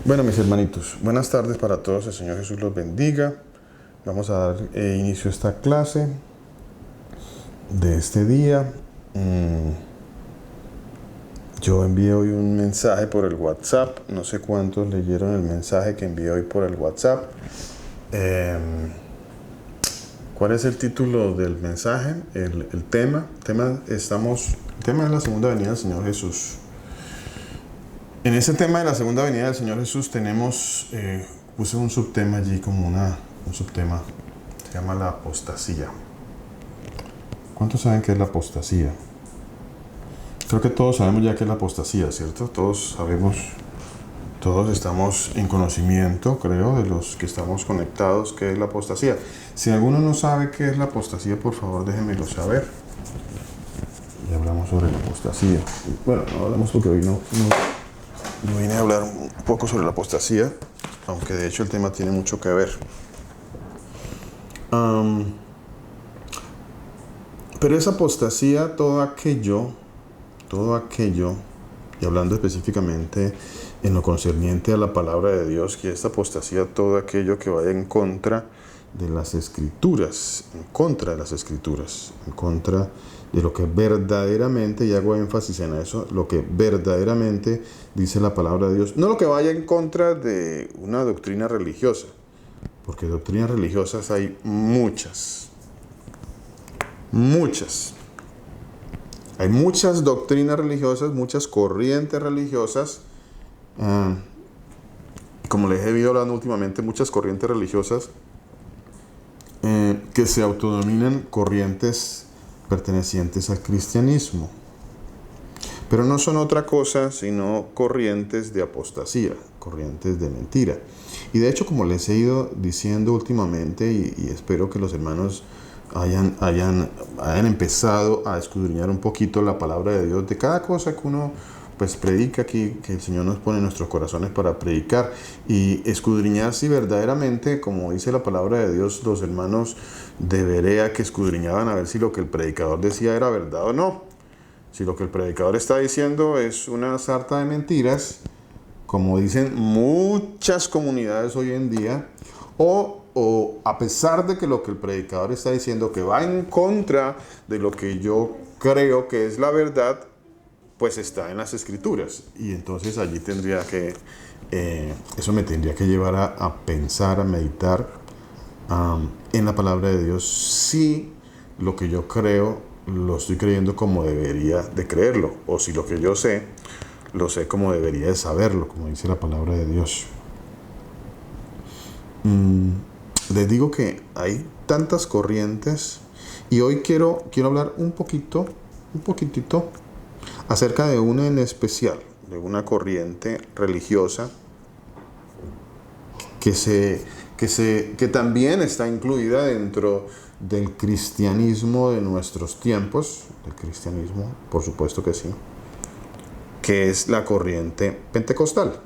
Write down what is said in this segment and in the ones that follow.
Bueno, mis hermanitos, buenas tardes para todos, el Señor Jesús los bendiga. Vamos a dar inicio a esta clase de este día. Yo envié hoy un mensaje por el WhatsApp, no sé cuántos leyeron el mensaje que envié hoy por el WhatsApp. ¿Cuál es el título del mensaje? El tema es la segunda venida del Señor Jesús. En ese tema de la segunda venida del Señor Jesús puse un subtema allí como un subtema, se llama la apostasía. ¿Cuántos saben qué es la apostasía? Creo que todos sabemos ya qué es la apostasía, ¿cierto? Todos estamos en conocimiento, creo, de los que estamos conectados, qué es la apostasía. Si alguno no sabe qué es la apostasía, por favor déjenmelo saber. Y hablamos sobre la apostasía. Bueno, no hablamos porque hoy no vine a hablar un poco sobre la apostasía, aunque de hecho el tema tiene mucho que ver. Pero esa apostasía, todo aquello, y hablando específicamente en lo concerniente a la palabra de Dios, que esta apostasía, todo aquello que vaya en contra de las Escrituras, en contra de lo que verdaderamente, y hago énfasis en eso, lo que verdaderamente dice la palabra de Dios, no lo que vaya en contra de una doctrina religiosa, porque doctrinas religiosas hay muchas. Hay muchas doctrinas religiosas, muchas corrientes religiosas. Como les he ido hablando últimamente, muchas corrientes religiosas que se autodenominan corrientes pertenecientes al cristianismo. Pero no son otra cosa sino corrientes de apostasía, corrientes de mentira. Y de hecho, como les he ido diciendo últimamente, y espero que los hermanos hayan empezado a escudriñar un poquito la palabra de Dios, de cada cosa que uno pues predica aquí, que el Señor nos pone en nuestros corazones para predicar, y escudriñar si verdaderamente, como dice la palabra de Dios, los hermanos de Berea que escudriñaban a ver si lo que el predicador decía era verdad o no. Si lo que el predicador está diciendo es una sarta de mentiras, como dicen muchas comunidades hoy en día, o a pesar de que lo que el predicador está diciendo que va en contra de lo que yo creo que es la verdad, pues está en las Escrituras. Y entonces allí eso me tendría que llevar a pensar, a meditar en la palabra de Dios, si lo que yo creo lo estoy creyendo como debería de creerlo, o si lo que yo sé lo sé como debería de saberlo, como dice la palabra de Dios. Les digo que hay tantas corrientes, y hoy quiero hablar un poquitito acerca de una en especial, de una corriente religiosa que también está incluida dentro del cristianismo de nuestros tiempos, del cristianismo, por supuesto que sí, que es la corriente pentecostal.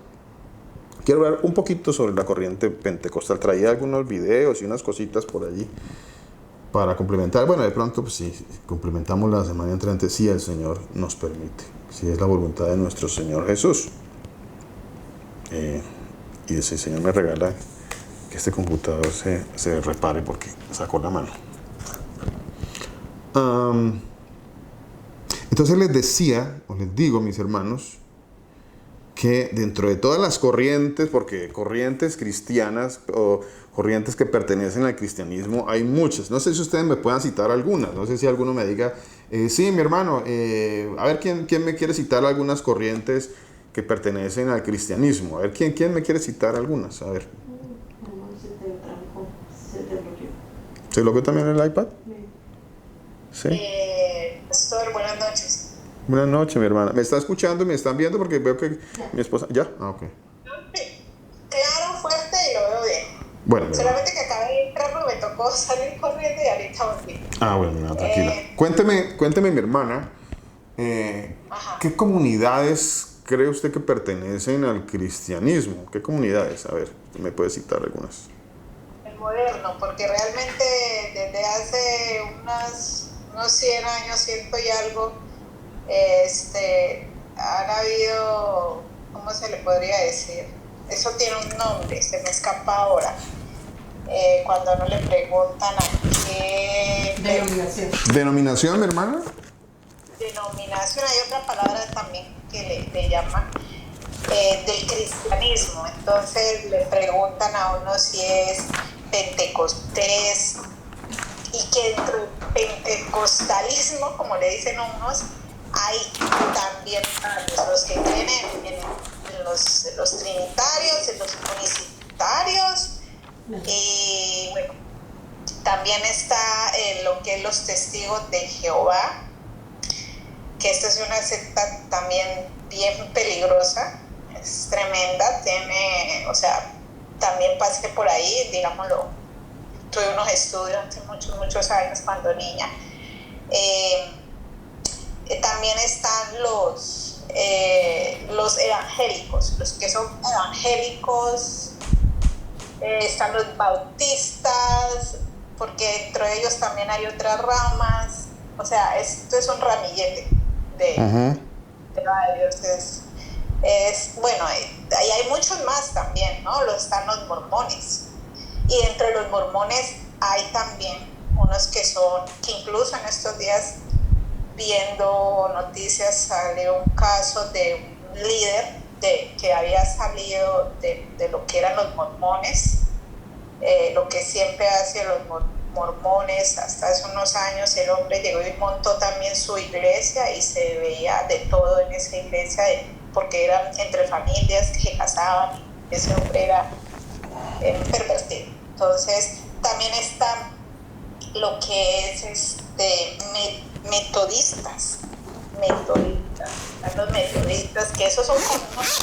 Quiero hablar un poquito sobre la corriente pentecostal. Traía algunos videos y unas cositas por allí para complementar. Bueno, de pronto, pues sí, complementamos la semana entrante, si el Señor nos permite, si es la voluntad de nuestro Señor Jesús. Y si el Señor me regala que este computador se repare porque sacó la mano. Entonces les digo, mis hermanos, que dentro de todas las corrientes, porque corrientes cristianas o corrientes que pertenecen al cristianismo hay muchas. No sé si ustedes me puedan citar algunas. No sé si alguno me diga, sí, mi hermano, a ver quién me quiere citar algunas corrientes que pertenecen al cristianismo. A ver, ¿quién me quiere citar algunas? A ver. ¿Se bloqueó también el iPad? Sí. Pastor, buenas noches. Buenas noches, mi hermana. ¿Me está escuchando y me están viendo? Porque veo que mi esposa... ¿Ya? Ah, ok. Sí, claro, fuerte y lo veo bien. Bueno, solamente que acabé de entrar porque me tocó salir corriendo y ahorita volví. Ah, bueno, no, tranquila. Cuénteme, mi hermana, ¿qué comunidades cree usted que pertenecen al cristianismo? ¿Qué comunidades? A ver, ¿me puede citar algunas? El moderno, porque realmente desde hace unos 100 años, ciento y algo, han habido, ¿cómo se le podría decir? eso tiene un nombre, se me escapa ahora. Cuando no le preguntan a qué denominación, mi hermana. Denominación, hay otra palabra también que le llaman del cristianismo. Entonces le preguntan a uno si es pentecostés, y que dentro del pentecostalismo, como le dicen unos, hay también los que creen en los trinitarios, en los unicitarios, y bueno, también está lo que es los testigos de Jehová, que esta es una secta también bien peligrosa, es tremenda, tiene, o sea, también pasé por ahí, digámoslo, tuve unos estudios hace muchos años cuando niña. También están los evangélicos, los que son evangélicos, están los bautistas, porque dentro de ellos también hay otras ramas, o sea, esto es un ramillete de Dios. Bueno, ahí hay muchos más también, ¿no? Están los mormones, y entre los mormones hay también unos que incluso en estos días, viendo noticias, salió un caso de un líder que había salido de lo que eran los mormones, lo que siempre hacen los mormones. Hasta hace unos años el hombre llegó y montó también su iglesia, y se veía de todo en esa iglesia, porque eran entre familias que se casaban, y ese hombre era pervertido. Entonces también está lo que es metodistas, los metodistas, que esos son como unos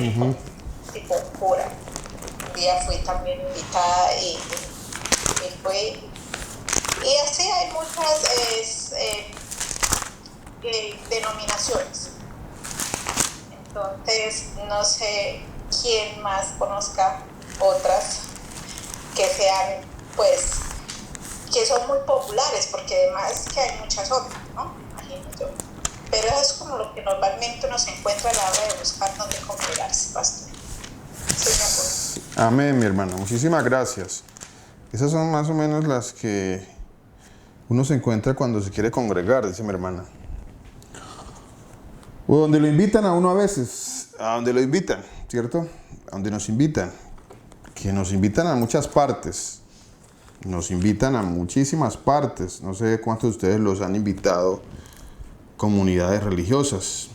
curas, tipo cura. Un día fui también invitada y fui, y así hay muchas denominaciones. Entonces no sé quién más conozca otras que sean, pues, que son muy populares, porque además que hay muchas otras, ¿no? Imagínate. Pero eso es como lo que normalmente uno se encuentra a la hora de buscar dónde congregarse, pastor. Sí, amén, mi hermano. Muchísimas gracias. Esas son más o menos las que uno se encuentra cuando se quiere congregar, dice mi hermana. O donde lo invitan a uno a veces, a donde lo invitan, ¿cierto? A donde nos invitan. Que nos invitan a muchas partes. Nos invitan a muchísimas partes. No sé cuántos de ustedes los han invitado, comunidades religiosas.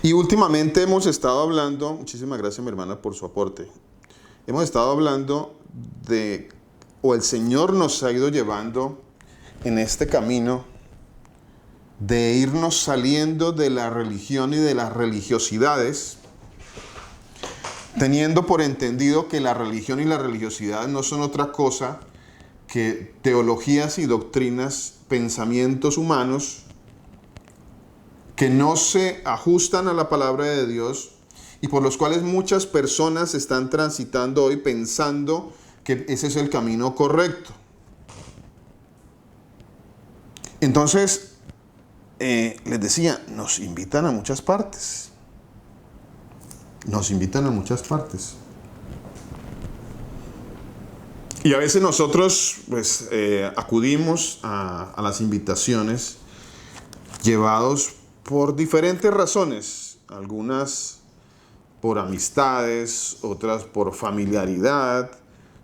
Y últimamente hemos estado hablando, muchísimas gracias mi hermana por su aporte. Hemos estado hablando o el Señor nos ha ido llevando en este camino de irnos saliendo de la religión y de las religiosidades, teniendo por entendido que la religión y la religiosidad no son otra cosa que teologías y doctrinas, pensamientos humanos que no se ajustan a la palabra de Dios, y por los cuales muchas personas están transitando hoy pensando que ese es el camino correcto. Entonces, les decía, nos invitan a muchas partes. Nos invitan a muchas partes. Y a veces nosotros pues, acudimos a las invitaciones llevados por diferentes razones. Algunas por amistades, otras por familiaridad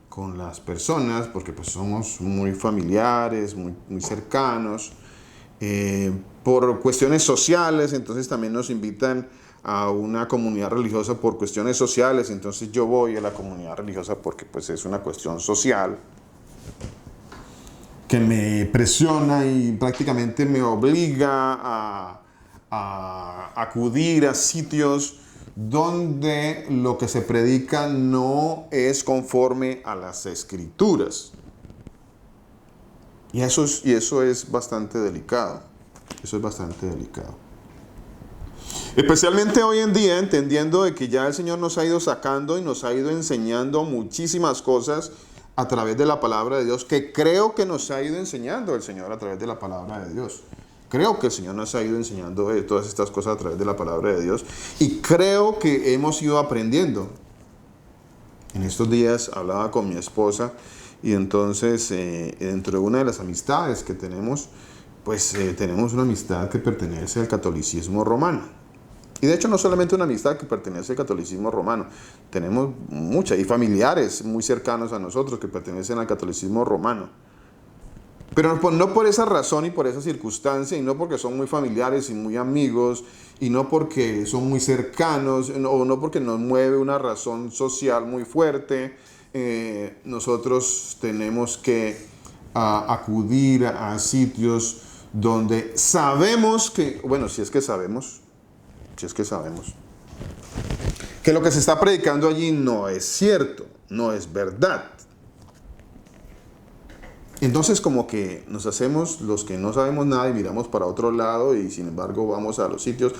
con las personas, porque pues somos muy familiares, muy cercanos. Por cuestiones sociales, entonces también nos invitan a una comunidad religiosa por cuestiones sociales, entonces yo voy a la comunidad religiosa porque pues es una cuestión social que me presiona y prácticamente me obliga a acudir a sitios donde lo que se predica no es conforme a las Escrituras. Y eso es bastante delicado. Eso es bastante delicado. Especialmente hoy en día, entendiendo de que ya el Señor nos ha ido sacando y nos ha ido enseñando muchísimas cosas a través de la palabra de Dios, que creo que nos ha ido enseñando el Señor a través de la palabra de Dios. Creo que el Señor nos ha ido enseñando todas estas cosas a través de la palabra de Dios y creo que hemos ido aprendiendo. En estos días hablaba con mi esposa y entonces dentro de una de las amistades que tenemos, pues tenemos una amistad que pertenece al catolicismo romano. Y de hecho no solamente una amistad que pertenece al catolicismo romano, tenemos muchas y familiares muy cercanos a nosotros que pertenecen al catolicismo romano. Pero no por esa razón y por esa circunstancia, y no porque son muy familiares y muy amigos, y no porque son muy cercanos, o no porque nos mueve una razón social muy fuerte, nosotros tenemos que acudir a sitios donde sabemos que, bueno, si es que sabemos, que lo que se está predicando allí no es cierto, no es verdad. Entonces como que nos hacemos los que no sabemos nada y miramos para otro lado y sin embargo vamos a los sitios,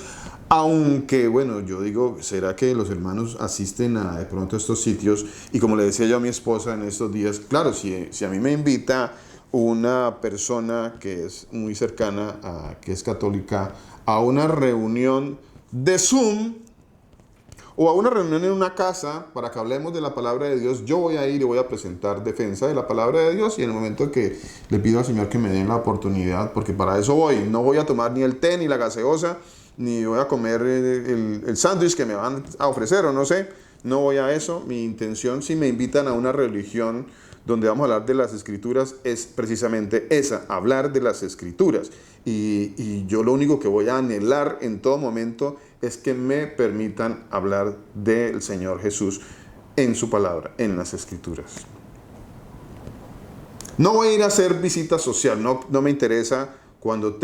aunque bueno, yo digo, ¿será que los hermanos asisten de pronto a estos sitios? Y como le decía yo a mi esposa en estos días, claro, si a mí me invita una persona que es muy cercana, que es católica, a una reunión de Zoom, o a una reunión en una casa para que hablemos de la palabra de Dios, yo voy a ir y voy a presentar defensa de la palabra de Dios y en el momento que le pido al Señor que me den la oportunidad, porque para eso voy, no voy a tomar ni el té ni la gaseosa, ni voy a comer el sándwich que me van a ofrecer o no sé, no voy a eso. Mi intención, si me invitan a una religión donde vamos a hablar de las Escrituras, es precisamente esa, hablar de las Escrituras. Y yo lo único que voy a anhelar en todo momento es que me permitan hablar del Señor Jesús en su palabra, en las Escrituras. No voy a ir a hacer visita social, no me interesa. Cuando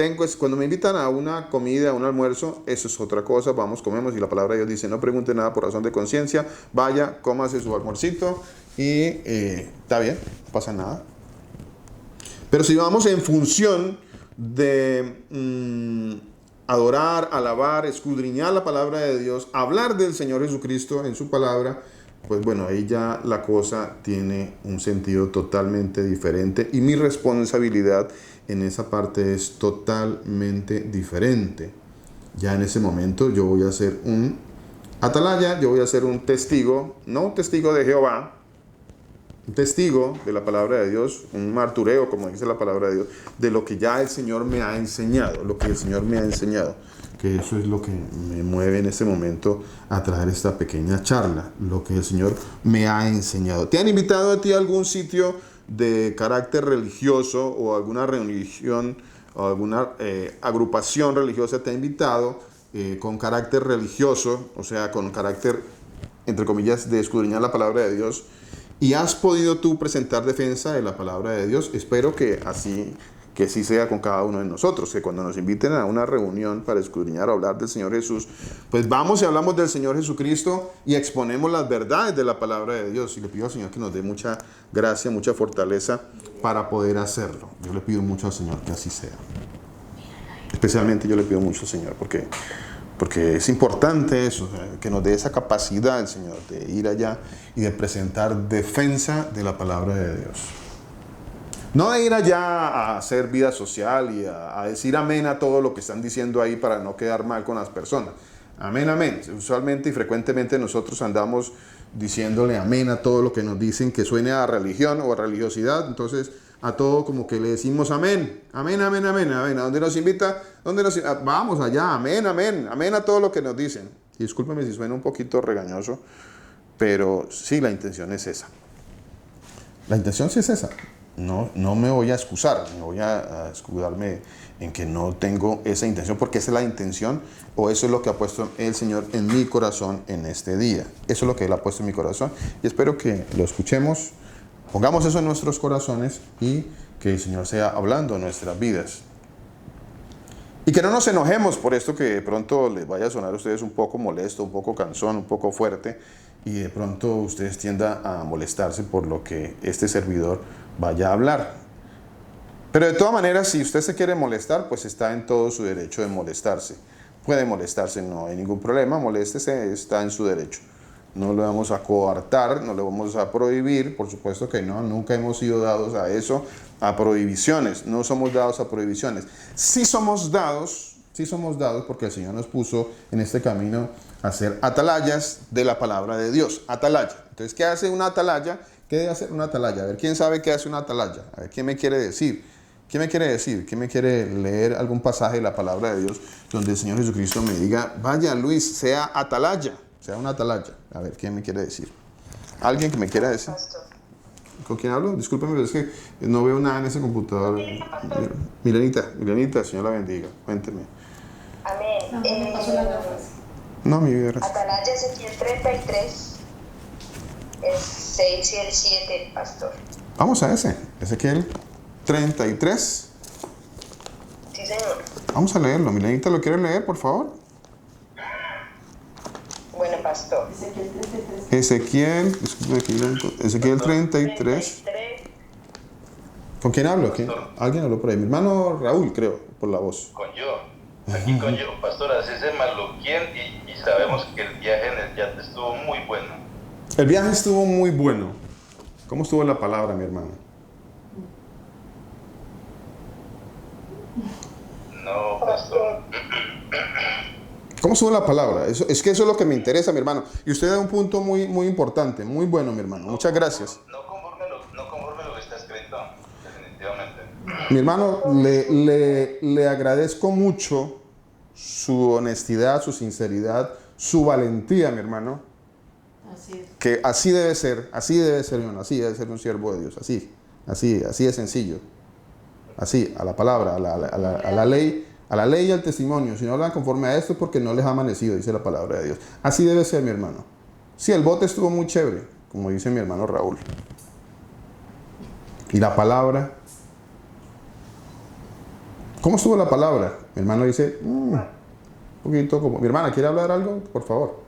me invitan a una comida, a un almuerzo, eso es otra cosa, vamos, comemos y la palabra de Dios dice, no pregunte nada por razón de conciencia, vaya, cómase su almuercito y está bien, no pasa nada. Pero si vamos en función de adorar, alabar, escudriñar la palabra de Dios, hablar del Señor Jesucristo en su palabra, pues bueno, ahí ya la cosa tiene un sentido totalmente diferente y mi responsabilidad en esa parte es totalmente diferente. Ya en ese momento yo voy a ser un atalaya, yo voy a ser un testigo, no un testigo de Jehová, un testigo de la palabra de Dios, un martureo, como dice la palabra de Dios, de lo que ya el Señor me ha enseñado, que eso es lo que me mueve en este momento a traer esta pequeña charla, lo que el Señor me ha enseñado. ¿Te han invitado a ti a algún sitio de carácter religioso o alguna religión o alguna agrupación religiosa te ha invitado con carácter religioso, o sea, con carácter, entre comillas, de escudriñar la palabra de Dios? ¿Y has podido tú presentar defensa de la palabra de Dios? Espero que así sea con cada uno de nosotros, que cuando nos inviten a una reunión para escudriñar o hablar del Señor Jesús, pues vamos y hablamos del Señor Jesucristo y exponemos las verdades de la palabra de Dios. Y le pido al Señor que nos dé mucha gracia, mucha fortaleza para poder hacerlo. Yo le pido mucho al Señor que así sea. Especialmente yo le pido mucho al Señor porque es importante eso, que nos dé esa capacidad el Señor de ir allá y de presentar defensa de la palabra de Dios. No de ir allá a hacer vida social y a decir amén a todo lo que están diciendo ahí para no quedar mal con las personas. Amén, amén. Usualmente y frecuentemente nosotros andamos diciéndole amén a todo lo que nos dicen que suene a religión o a religiosidad. Entonces a todo como que le decimos amén, amén, amén, amén, amén. ¿A dónde nos invita? Vamos allá, amén, amén, amén a todo lo que nos dicen. Y discúlpeme si suena un poquito regañoso, pero sí, la intención es esa. La intención sí es esa. No me voy a excusar, no voy a escudarme en que no tengo esa intención, porque esa es la intención, o eso es lo que ha puesto el Señor en mi corazón en este día. Eso es lo que Él ha puesto en mi corazón y espero que lo escuchemos, pongamos eso en nuestros corazones y que el Señor sea hablando en nuestras vidas. Y que no nos enojemos por esto que de pronto les vaya a sonar a ustedes un poco molesto, un poco cansón, un poco fuerte, y de pronto ustedes tiendan a molestarse por lo que este servidor vaya a hablar. Pero de todas maneras, si usted se quiere molestar, pues está en todo su derecho de molestarse. Puede molestarse, no hay ningún problema, moléstese, está en su derecho. no le vamos a coartar, no le vamos a prohibir, por supuesto que no, nunca hemos sido dados a eso, a prohibiciones, no somos dados a prohibiciones. Sí somos dados porque el Señor nos puso en este camino a ser atalayas de la palabra de Dios, atalaya. Entonces, ¿qué hace una atalaya? ¿Qué debe hacer una atalaya? A ver, ¿quién sabe qué hace una atalaya? A ver, ¿qué me quiere decir? ¿Qué me quiere decir? ¿Qué me quiere leer algún pasaje de la palabra de Dios donde el Señor Jesucristo me diga, vaya Luis, sea atalaya, sea una atalaya? A ver, ¿qué me quiere decir? ¿Alguien que me quiera decir? ¿Con quién hablo? Discúlpeme, pero es que no veo nada en ese computador. Milenita, Señor la bendiga. Cuénteme. Amén. No, mi vida. Atalaya Ezequiel 33, el 6 y el 7, pastor. Vamos a ese, Ezequiel 33. Sí, señor. Vamos a leerlo. Milenita, ¿lo quiere leer, por favor? Bueno, pastor. Ezequiel 33. ¿Con quién hablo? ¿Alguien habló por ahí? Mi hermano Raúl, creo, por la voz. Con yo. Aquí con yo, pastor, así es en Maluquien y sabemos que el viaje en el yate estuvo muy bueno. El viaje estuvo muy bueno. ¿Cómo estuvo la palabra, mi hermano? No, pastor. ¿Cómo estuvo la palabra? Es que eso es lo que me interesa, mi hermano. Y usted da un punto muy, muy importante, muy bueno, mi hermano. Muchas gracias. No conforme lo que está escrito, definitivamente. Mi hermano, le agradezco mucho su honestidad, su sinceridad, su valentía, mi hermano. Así es. Que así debe ser, mi hermano, así debe ser un siervo de Dios, así de sencillo. Así, a la palabra, a la ley y al testimonio. Si no hablan conforme a esto es porque no les ha amanecido, dice la palabra de Dios. Así debe ser, mi hermano. Sí, el bote estuvo muy chévere, como dice mi hermano Raúl. Y la palabra. ¿Cómo estuvo la palabra? Mi hermano dice, un poquito como... Mi hermana, ¿quiere hablar algo? Por favor.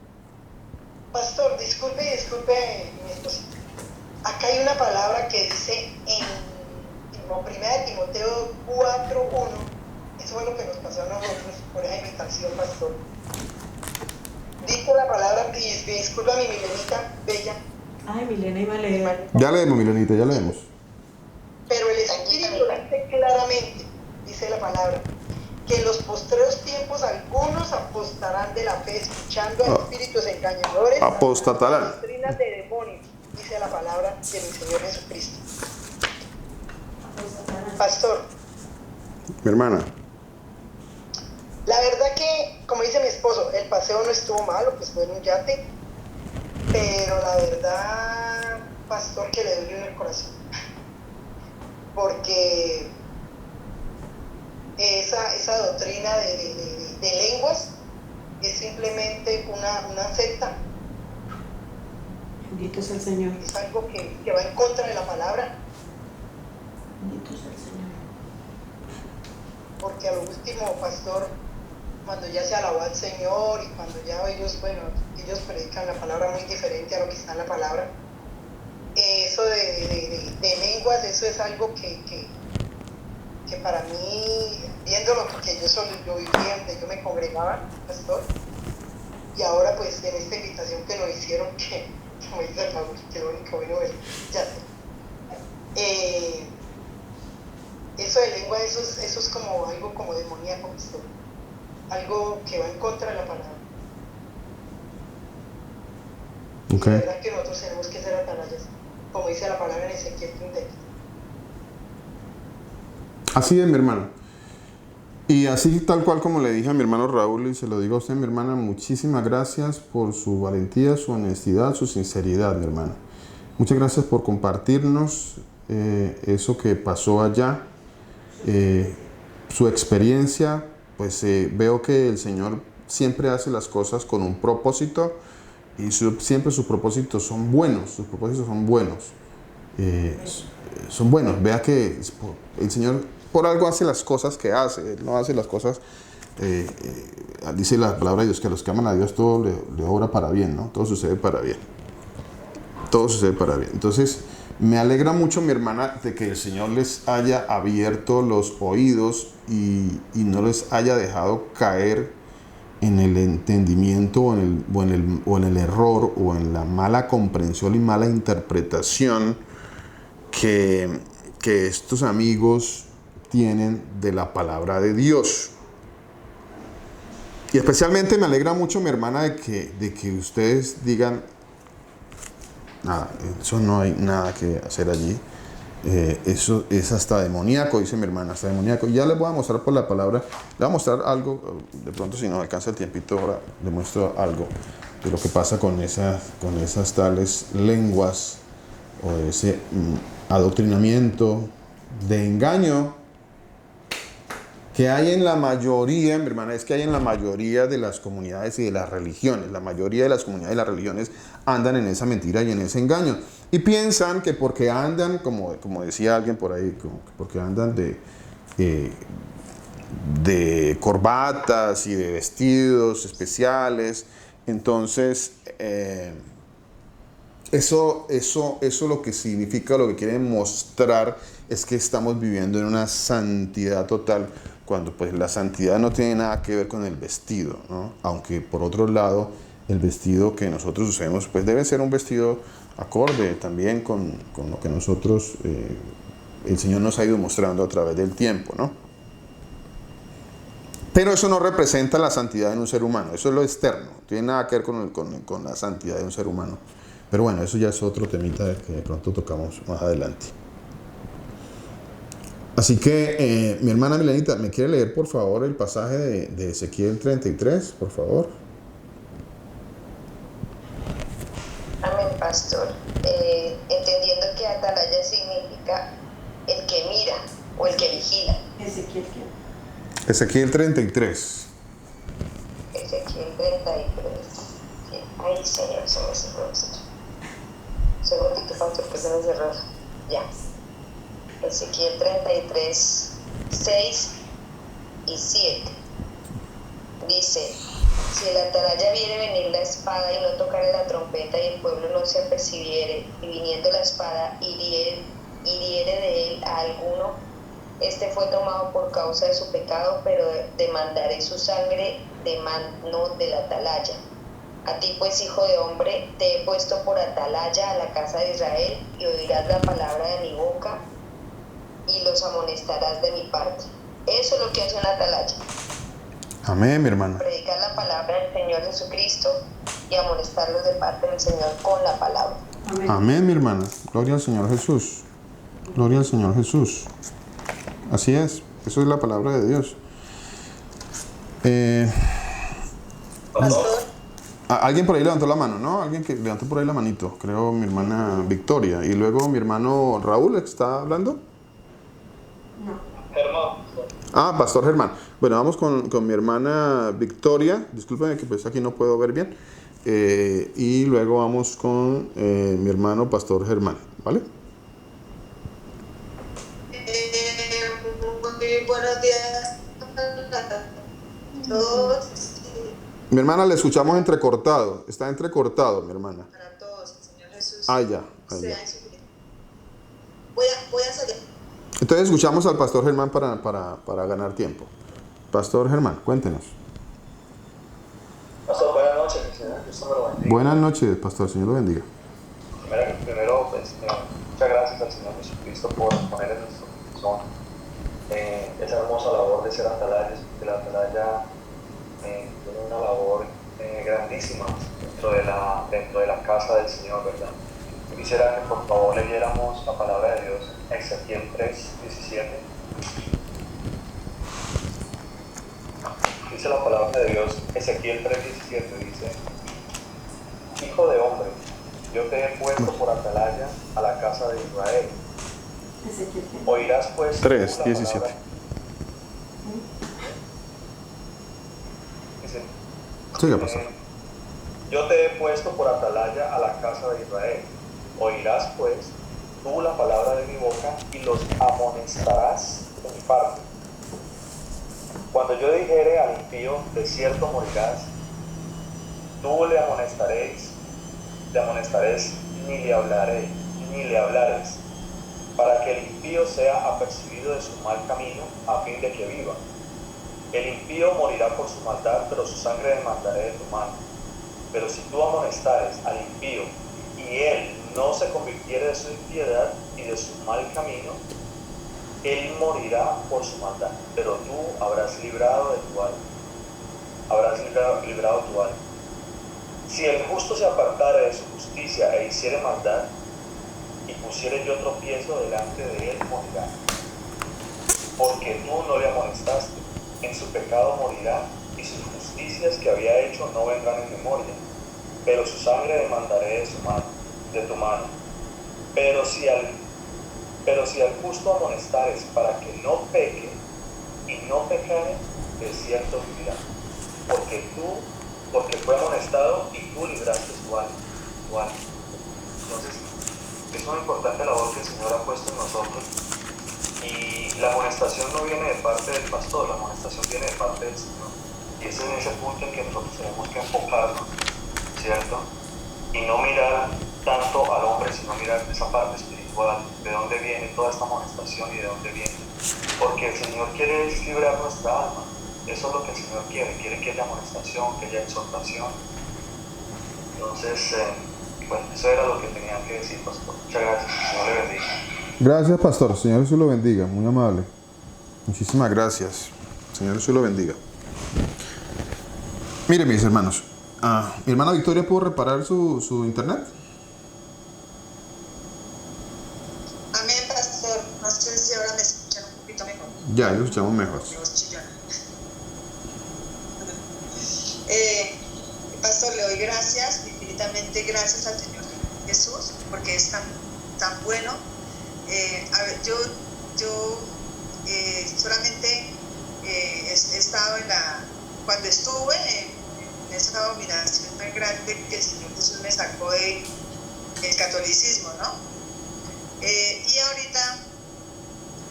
Pastor, disculpe, mi esposa. Acá hay una palabra que dice en 1 Timoteo 4:1. Eso es lo que nos pasó a nosotros por esa invitación, pastor. Dice la palabra, y disculpa mi Milenita bella. Ay, Milena iba a leer. Ya leemos, Milenita, ya leemos. Pero el Espíritu dice claramente, dice la palabra, que en los postreros tiempos algunos apostarán de la fe, escuchando a espíritus engañadores, Apostatarán. a doctrinas de demonios, dice la palabra de mi Señor Jesucristo. Pastor, Mi hermana. la verdad que, como dice mi esposo, el paseo no estuvo malo, pues fue en un yate, pero la verdad, pastor, que le dolió en el corazón, porque esa doctrina de lenguas es simplemente una secta, Bendito es el Señor. es algo que va en contra de la palabra, Bendito es el Señor. porque a lo último, pastor, cuando ya se alabó al Señor y cuando ya ellos predican la palabra muy diferente a lo que está en la palabra, eso de lenguas, eso es algo que para mí, viéndolo, porque yo vivía donde yo me congregaba, pastor, y ahora pues en esta invitación que nos hicieron, que como dice el Raúl, que lo único bueno es ya eso de lengua, eso es como algo como demoníaco, pastor, algo que va en contra de la palabra. Okay. Y la verdad que nosotros tenemos que ser atalayas, como dice la palabra en Ezequiel 33. Así es, mi hermano. Y así tal cual como le dije a mi hermano Raúl, y se lo digo a usted, mi hermana, muchísimas gracias por su valentía, su honestidad, su sinceridad, mi hermana. Muchas gracias por compartirnos eso que pasó allá, su experiencia. Pues veo que el Señor siempre hace las cosas con un propósito y siempre sus propósitos son buenos, son buenos. Vea que el Señor por algo hace las cosas que hace. Él no hace las cosas, dice la palabra de Dios, que a los que aman a Dios todo le obra para bien, ¿no? Todo sucede para bien. Entonces, me alegra mucho, mi hermana, de que el Señor les haya abierto los oídos y no les haya dejado caer en el entendimiento o en el error o en la mala comprensión y mala interpretación que estos amigos tienen de la palabra de Dios. Y especialmente me alegra mucho, mi hermana, de que ustedes digan, nada, eso no hay nada que hacer allí. Eso es hasta demoníaco, dice mi hermana, hasta demoníaco. Ya les voy a mostrar por la palabra, les voy a mostrar algo, de pronto si no alcanza el tiempito, ahora les muestro algo de lo que pasa con esas tales lenguas o ese adoctrinamiento de engaño que hay en la mayoría, mi hermana, es que hay en la mayoría de las comunidades y de las religiones. La mayoría de las comunidades y las religiones andan en esa mentira y en ese engaño. Y piensan que porque andan, como decía alguien por ahí, porque andan de corbatas y de vestidos especiales, entonces eso lo que significa, lo que quieren mostrar es que estamos viviendo en una santidad total, cuando pues la santidad no tiene nada que ver con el vestido, ¿no? Aunque por otro lado el vestido que nosotros usemos pues debe ser un vestido acorde también con lo que nosotros el Señor nos ha ido mostrando a través del tiempo, ¿no? Pero eso no representa la santidad en un ser humano, eso es lo externo, no tiene nada que ver con la santidad de un ser humano. Pero bueno, eso ya es otro temita que de pronto tocamos más adelante. Así que, mi hermana Milenita, ¿me quiere leer por favor el pasaje de Ezequiel 33, por favor? Amén, pastor. Entendiendo que atalaya significa el que mira o el que vigila. Ezequiel, ¿qué? Ezequiel 33. Ezequiel 33. Sí. Ay, Señor, se me cerró. Segundito, pastor, que se me cerró. Ya. Ezequiel 33, 6 y 7. Dice: si el atalaya viere venir la espada y no tocare la trompeta y el pueblo no se apercibiere, y viniendo la espada hiriere de él a alguno, este fue tomado por causa de su pecado, pero demandaré su sangre de mano del atalaya. A ti pues, hijo de hombre, te he puesto por atalaya a la casa de Israel, y oirás la palabra de mi boca y los amonestarás de mi parte. Eso es lo que hace un atalaya. Amén, mi hermana. Predicar la palabra del Señor Jesucristo y amonestarlos de parte del Señor con la palabra. Amén. Amén, mi hermana. Gloria al Señor Jesús. Gloria al Señor Jesús. Así es. Eso es la palabra de Dios. Pastor, Alguien por ahí levantó la mano, ¿no? Alguien que levantó por ahí la manito. Creo mi hermana Victoria. Y luego mi hermano Raúl, ¿está hablando? Germán. Pastor Germán. Bueno, vamos con mi hermana Victoria. Discúlpenme que pues aquí no puedo ver bien. Y luego vamos con mi hermano Pastor Germán, ¿vale? muy buenos días a todos. Mi hermana, le escuchamos entrecortado. Está entrecortado, mi hermana. Para todos, el Señor Jesús. Ya. sea en su vida. Voy a salir. Entonces escuchamos al Pastor Germán para ganar tiempo. Pastor Germán, cuéntenos. Pastor, buenas noches, Señor. Dios me lo bendiga. Buenas noches, Pastor. Señor lo bendiga. Primero, pues, muchas gracias al Señor Jesucristo por poner en nuestro corazón esa hermosa labor de ser atalayas, porque la atalaya tiene una labor grandísima dentro de la casa del Señor, ¿verdad? Yo quisiera que por favor leyéramos la palabra de Dios, Ezequiel 3:17. Dice la palabra de Dios, Ezequiel 3:17, dice: Hijo de hombre, yo te he puesto por atalaya a la casa de Israel. Ezequiel, ¿qué? Oirás pues 3:17. Dice, Siga, Pastor. yo te he puesto por atalaya a la casa de Israel. Oirás pues tú la palabra de mi boca y los amonestarás de mi parte. Cuando yo dijere al impío, de cierto morirás, tú le amonestaréis, ni le hablares, para que el impío sea apercibido de su mal camino, a fin de que viva. El impío morirá por su maldad, pero su sangre demandaré de tu mano. Pero si tú amonestares al impío y él no se convirtiere de su impiedad y de su mal camino, él morirá por su maldad, pero tú habrás librado de tu alma. Habrás librado tu alma. Si el justo se apartare de su justicia e hiciere maldad, y pusiere yo tropiezo delante de él, morirá. Porque tú no le amonestaste, en su pecado morirá, y sus justicias que había hecho no vendrán en memoria, pero su sangre demandaré de tu mano. Pero si al justo amonestares para que no peque, y no pecare, de cierto vivirá. Porque fue amonestado y tú libraste tu alma. Entonces, es una importante labor que el Señor ha puesto en nosotros. Y la amonestación no viene de parte del pastor, la amonestación viene de parte del Señor. Y es en ese punto en que nosotros tenemos que enfocarnos, ¿cierto? Y no mirar tanto al hombre, sino mirar esa parte espiritual, de dónde viene toda esta amonestación y de dónde viene. Porque el Señor quiere librar nuestra alma. Eso es lo que el Señor quiere que haya amonestación, que haya exhortación. Entonces, bueno, eso era lo que tenía que decir, pastor. Muchas gracias, Señor le bendiga. Gracias, pastor. Señor Jesús lo bendiga. Muy amable. Muchísimas gracias. Señor Jesús lo bendiga. Miren, mis hermanos. Mi hermana Victoria, ¿pudo reparar su internet? Amén, pastor. No sé si ahora me escuchan un poquito mejor. Ya, lo escuchamos mejor. Pastor, le doy gracias, infinitamente gracias al Señor Jesús, porque es tan bueno. Yo solamente he estado cuando estuve en esa dominación tan grande que el Señor Jesús me sacó del catolicismo, ¿no? Y ahorita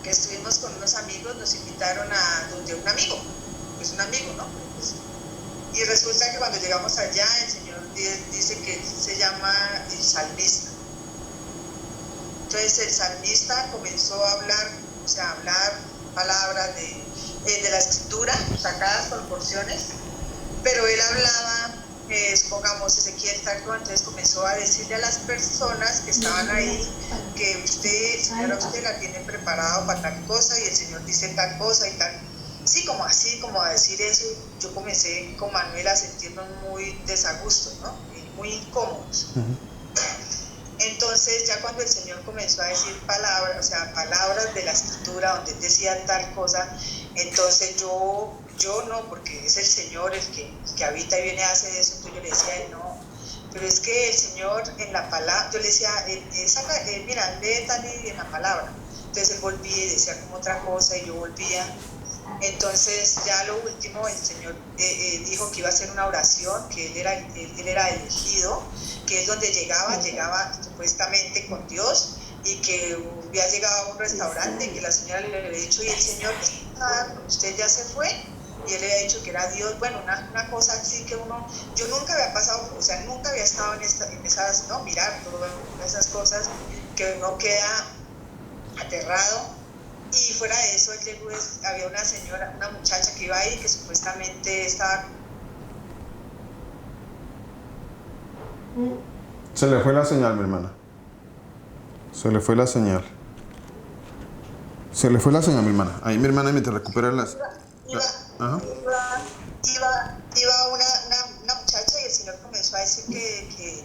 que estuvimos con unos amigos, nos invitaron a donde un amigo, ¿no? Y resulta que cuando llegamos allá, el Señor dice que se llama el salmista. Entonces el salmista comenzó a hablar palabras de la escritura, sacadas por porciones, pero él hablaba, supongamos Ezequiel tal cosa, entonces comenzó a decirle a las personas que estaban ahí que usted, señora, usted la tiene preparado para tal cosa y el Señor dice tal cosa y tal. Sí, como a decir eso, yo comencé con Manuel a sentirnos muy desagustos, ¿no? Muy incómodos. Uh-huh. Entonces, ya cuando el Señor comenzó a decir palabras de la escritura donde decía tal cosa, entonces yo no, porque es el Señor el que habita y viene a hacer eso, entonces yo le decía, no, pero es que el Señor en la palabra, yo le decía, mira, lee tal y en la palabra. Entonces él volvía y decía como otra cosa y yo volvía. Entonces ya lo último el Señor dijo que iba a hacer una oración, que él era elegido, que es donde llegaba supuestamente con Dios y que había llegado a un restaurante y que la señora le había dicho, y el Señor, usted ya se fue, y él le había dicho que era Dios. Bueno, una cosa así que yo nunca había pasado, nunca había estado en esas, no, mirar todas esas cosas que uno queda aterrado. Y fuera de eso, había una muchacha que iba ahí que supuestamente estaba... Se le fue la señal, mi hermana. Se le fue la señal, mi hermana. Ahí, mi hermana, me te recupera las... Iba una muchacha y el Señor comenzó a decir que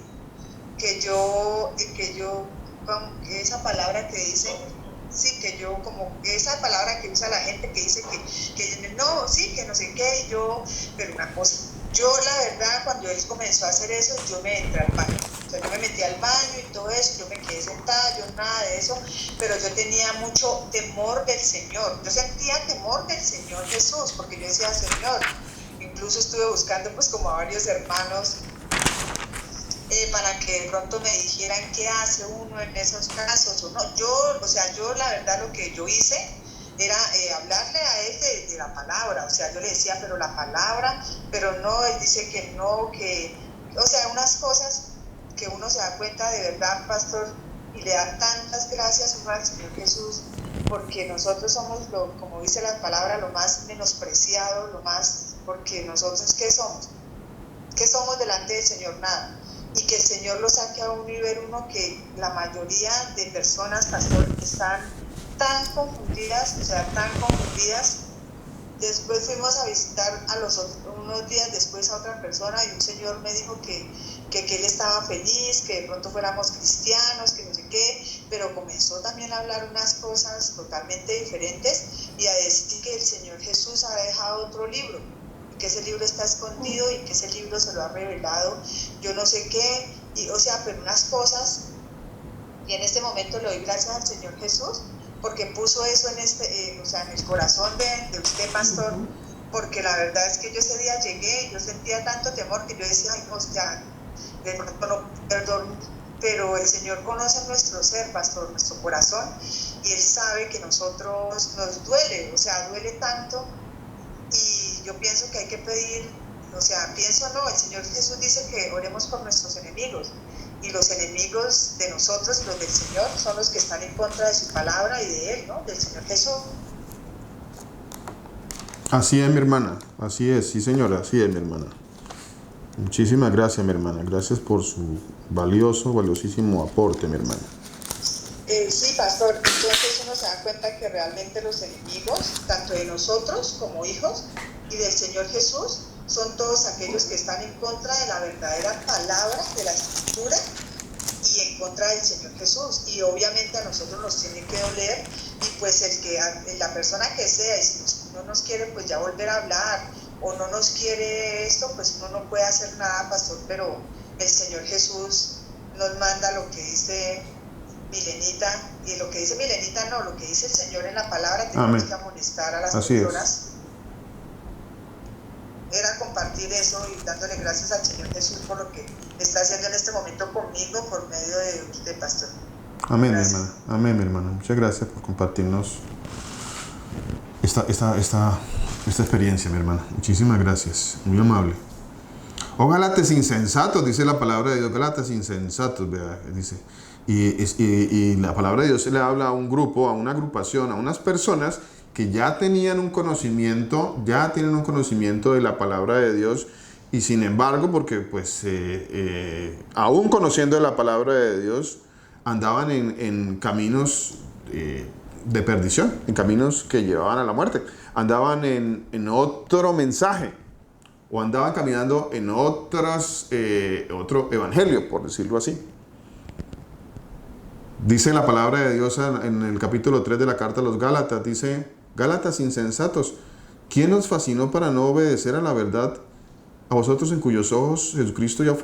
esa palabra que dice... Sí, que yo como esa palabra que usa la gente que dice que no, sí, que no sé qué, pero una cosa, yo la verdad cuando él comenzó a hacer eso, yo me entré al baño, yo me metí al baño y todo eso, yo me quedé sentada, yo nada de eso, pero yo tenía mucho temor del Señor, yo sentía temor del Señor Jesús, porque yo decía, Señor, incluso estuve buscando pues como a varios hermanos, para que de pronto me dijeran qué hace uno en esos casos o no. Yo la verdad lo que yo hice era hablarle a él de la palabra, yo le decía, pero la palabra, pero no, él dice que no, unas cosas que uno se da cuenta de verdad, pastor, y le da tantas gracias al Señor Jesús, porque nosotros somos, como dice la palabra, lo más menospreciado, porque nosotros, ¿qué somos? ¿Qué somos delante del Señor? Nada. Y que el Señor lo saque a uno y ver uno que la mayoría de personas, pastor, están tan confundidas. Después fuimos a visitar unos días después a otra persona y un señor me dijo que él estaba feliz, que de pronto fuéramos cristianos, que no sé qué, pero comenzó también a hablar unas cosas totalmente diferentes y a decir que el Señor Jesús ha dejado otro libro, que ese libro está escondido y que ese libro se lo ha revelado, yo no sé qué, pero unas cosas, y en este momento le doy gracias al Señor Jesús, porque puso eso en el corazón de usted, pastor, porque la verdad es que yo ese día llegué y yo sentía tanto temor que yo decía, ay, no, ya, de pronto no, perdón, pero el Señor conoce nuestro ser, pastor, nuestro corazón, y Él sabe que nosotros nos duele, duele tanto, y yo pienso que hay que pedir, el Señor Jesús dice que oremos por nuestros enemigos, y los enemigos de nosotros, los del Señor, son los que están en contra de su palabra y de Él, ¿no? Del Señor Jesús. Así es, mi hermana, así es, sí señora, así es, mi hermana. Muchísimas gracias, mi hermana, gracias por su valiosísimo aporte, mi hermana. Sí, pastor, entonces uno se da cuenta que realmente los enemigos, tanto de nosotros como hijos y del Señor Jesús, son todos aquellos que están en contra de la verdadera palabra de la Escritura y en contra del Señor Jesús. Y obviamente a nosotros nos tiene que doler, y pues la persona que sea, y si no nos quiere pues ya volver a hablar, o no nos quiere esto, pues uno no puede hacer nada, pastor, pero el Señor Jesús nos manda lo que dice Milenita, y lo que dice Milenita no, lo que dice el Señor en la palabra, tenemos que amonestar a las personas. Era compartir eso y dándole gracias al Señor Jesús por lo que está haciendo en este momento conmigo por medio de usted, pastor. Amén, mi hermana. Amén, mi hermana. Muchas gracias por compartirnos esta experiencia, mi hermana. Muchísimas gracias. Muy amable. Oh, Gálatas insensatos, dice la palabra de Dios. Gálatas insensatos, vea, dice. Y la palabra de Dios se le habla a un grupo, a una agrupación, a unas personas que ya tienen un conocimiento de la palabra de Dios, y sin embargo, porque pues aún conociendo de la palabra de Dios, andaban en caminos de perdición, en caminos que llevaban a la muerte, andaban en otro mensaje, o andaban caminando en otro evangelio, por decirlo así. Dice la palabra de Dios en el capítulo 3 de la carta a los Gálatas, dice: Gálatas insensatos, ¿quién os fascinó para no obedecer a la verdad? A vosotros en cuyos ojos Jesucristo ya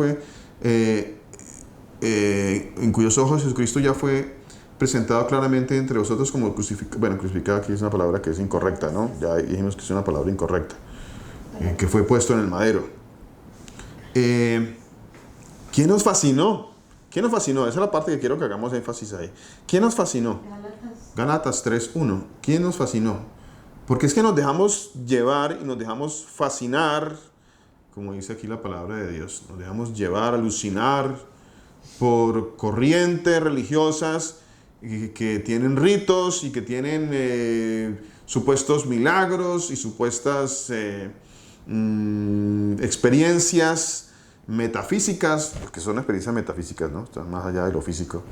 fue presentado claramente entre vosotros como crucificado. Bueno, crucificado aquí es una palabra que es incorrecta, ¿no? Ya dijimos que es una palabra incorrecta. Que fue puesto en el madero. ¿Quién nos fascinó? ¿Quién nos fascinó? Esa es la parte que quiero que hagamos énfasis ahí. ¿Quién nos fascinó? Gálatas 3:1. ¿Quién nos fascinó? Porque es que nos dejamos llevar y nos dejamos fascinar, como dice aquí la palabra de Dios. Nos dejamos llevar, alucinar por corrientes religiosas que tienen ritos y que tienen supuestos milagros y supuestas experiencias metafísicas, porque son experiencias metafísicas, ¿no? Están más allá de lo físico.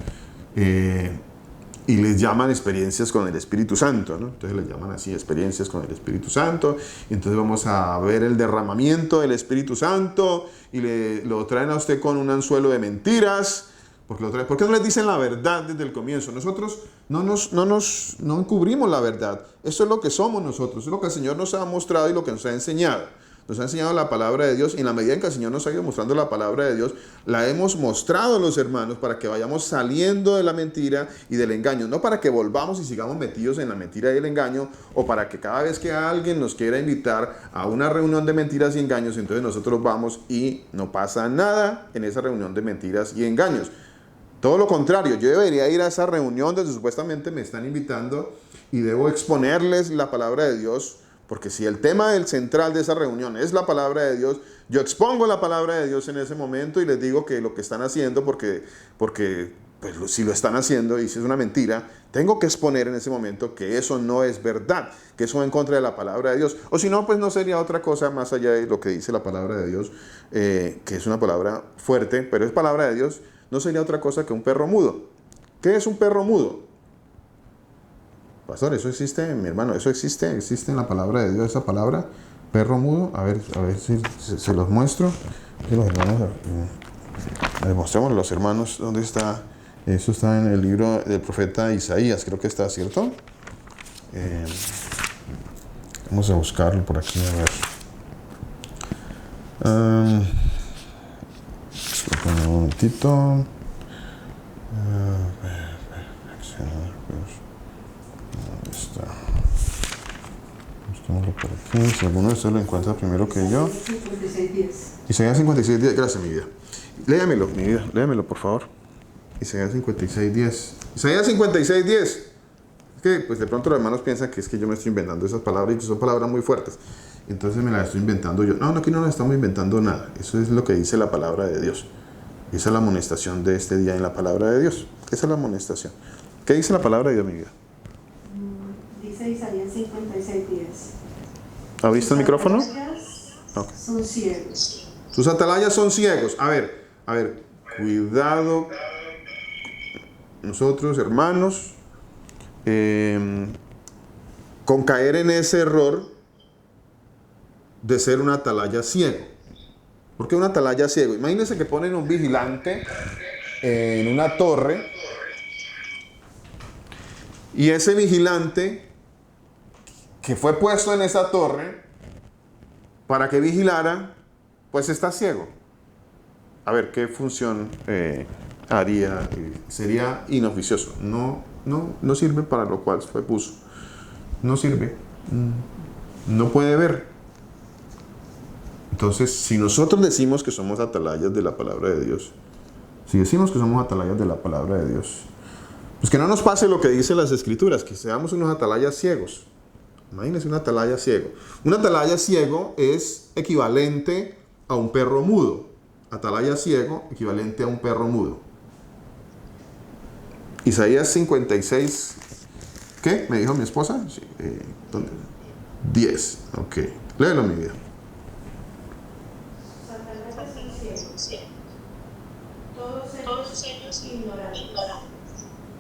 Y les llaman experiencias con el Espíritu Santo, ¿no? Entonces les llaman así, experiencias con el Espíritu Santo. Y entonces vamos a ver el derramamiento del Espíritu Santo y lo traen a usted con un anzuelo de mentiras. ¿Por qué no les dicen la verdad desde el comienzo? Nosotros no encubrimos la verdad. Eso es lo que somos nosotros. Eso es lo que el Señor nos ha mostrado y lo que nos ha enseñado. Nos ha enseñado la palabra de Dios, y en la medida en que el Señor nos ha ido mostrando la palabra de Dios, la hemos mostrado a los hermanos para que vayamos saliendo de la mentira y del engaño. No para que volvamos y sigamos metidos en la mentira y el engaño, o para que cada vez que alguien nos quiera invitar a una reunión de mentiras y engaños, entonces nosotros vamos y no pasa nada en esa reunión de mentiras y engaños. Todo lo contrario, yo debería ir a esa reunión donde supuestamente me están invitando y debo exponerles la palabra de Dios. Porque si el tema central de esa reunión es la palabra de Dios, yo expongo la palabra de Dios en ese momento y les digo que lo que están haciendo, porque pues si lo están haciendo y si es una mentira, tengo que exponer en ese momento que eso no es verdad, que eso va en contra de la palabra de Dios. O si no, pues no sería otra cosa más allá de lo que dice la palabra de Dios, que es una palabra fuerte, pero es palabra de Dios, no sería otra cosa que un perro mudo. ¿Qué es un perro mudo? Pastor, eso existe, mi hermano, eso existe en la palabra de Dios, esa palabra, perro mudo. A ver si se los muestro. Que los hermanos, mostremos a los hermanos dónde está. Eso está en el libro del profeta Isaías, creo que está, ¿cierto? Vamos a buscarlo por aquí, a ver. Un momentito. ¿Dónde está? Busquémoslo por aquí. Si alguno de ustedes lo encuentra primero que yo. Isaías 56:10. Gracias, mi vida. Léamelo, mi vida. Léamelo, por favor. Isaías 56:10. Isaías 56:10. Es que pues de pronto los hermanos piensan que es que yo me estoy inventando esas palabras y que son palabras muy fuertes. Entonces me las estoy inventando yo. No, aquí no nos estamos inventando nada. Eso es lo que dice la palabra de Dios. Esa es la amonestación de este día en la palabra de Dios. Esa es la amonestación. ¿Qué dice la palabra de Dios, mi vida? Dice Isaías 56:10. ¿Abriste el micrófono? Okay. Son ciegos. Sus atalayas son ciegos. A ver, cuidado. Nosotros, hermanos, con caer en ese error de ser un atalaya ciego. ¿Por qué un atalaya ciego? Imagínense que ponen un vigilante en una torre y ese vigilante que fue puesto en esa torre para que vigilara, pues está ciego. A ver, ¿qué función haría? Sería inoficioso. No sirve para lo cual fue puesto. No sirve. No puede ver. Entonces, si nosotros decimos que somos atalayas de la palabra de Dios, pues que no nos pase lo que dicen las Escrituras, que seamos unos atalayas ciegos. Imagínense un atalaya ciego. Un atalaya ciego es equivalente a un perro mudo. Atalaya ciego, equivalente a un perro mudo. Isaías 56, ¿qué? ¿Me dijo mi esposa? Sí, ¿dónde? 10, ok. Léelo, mi vida. Todos ellos ignorantes.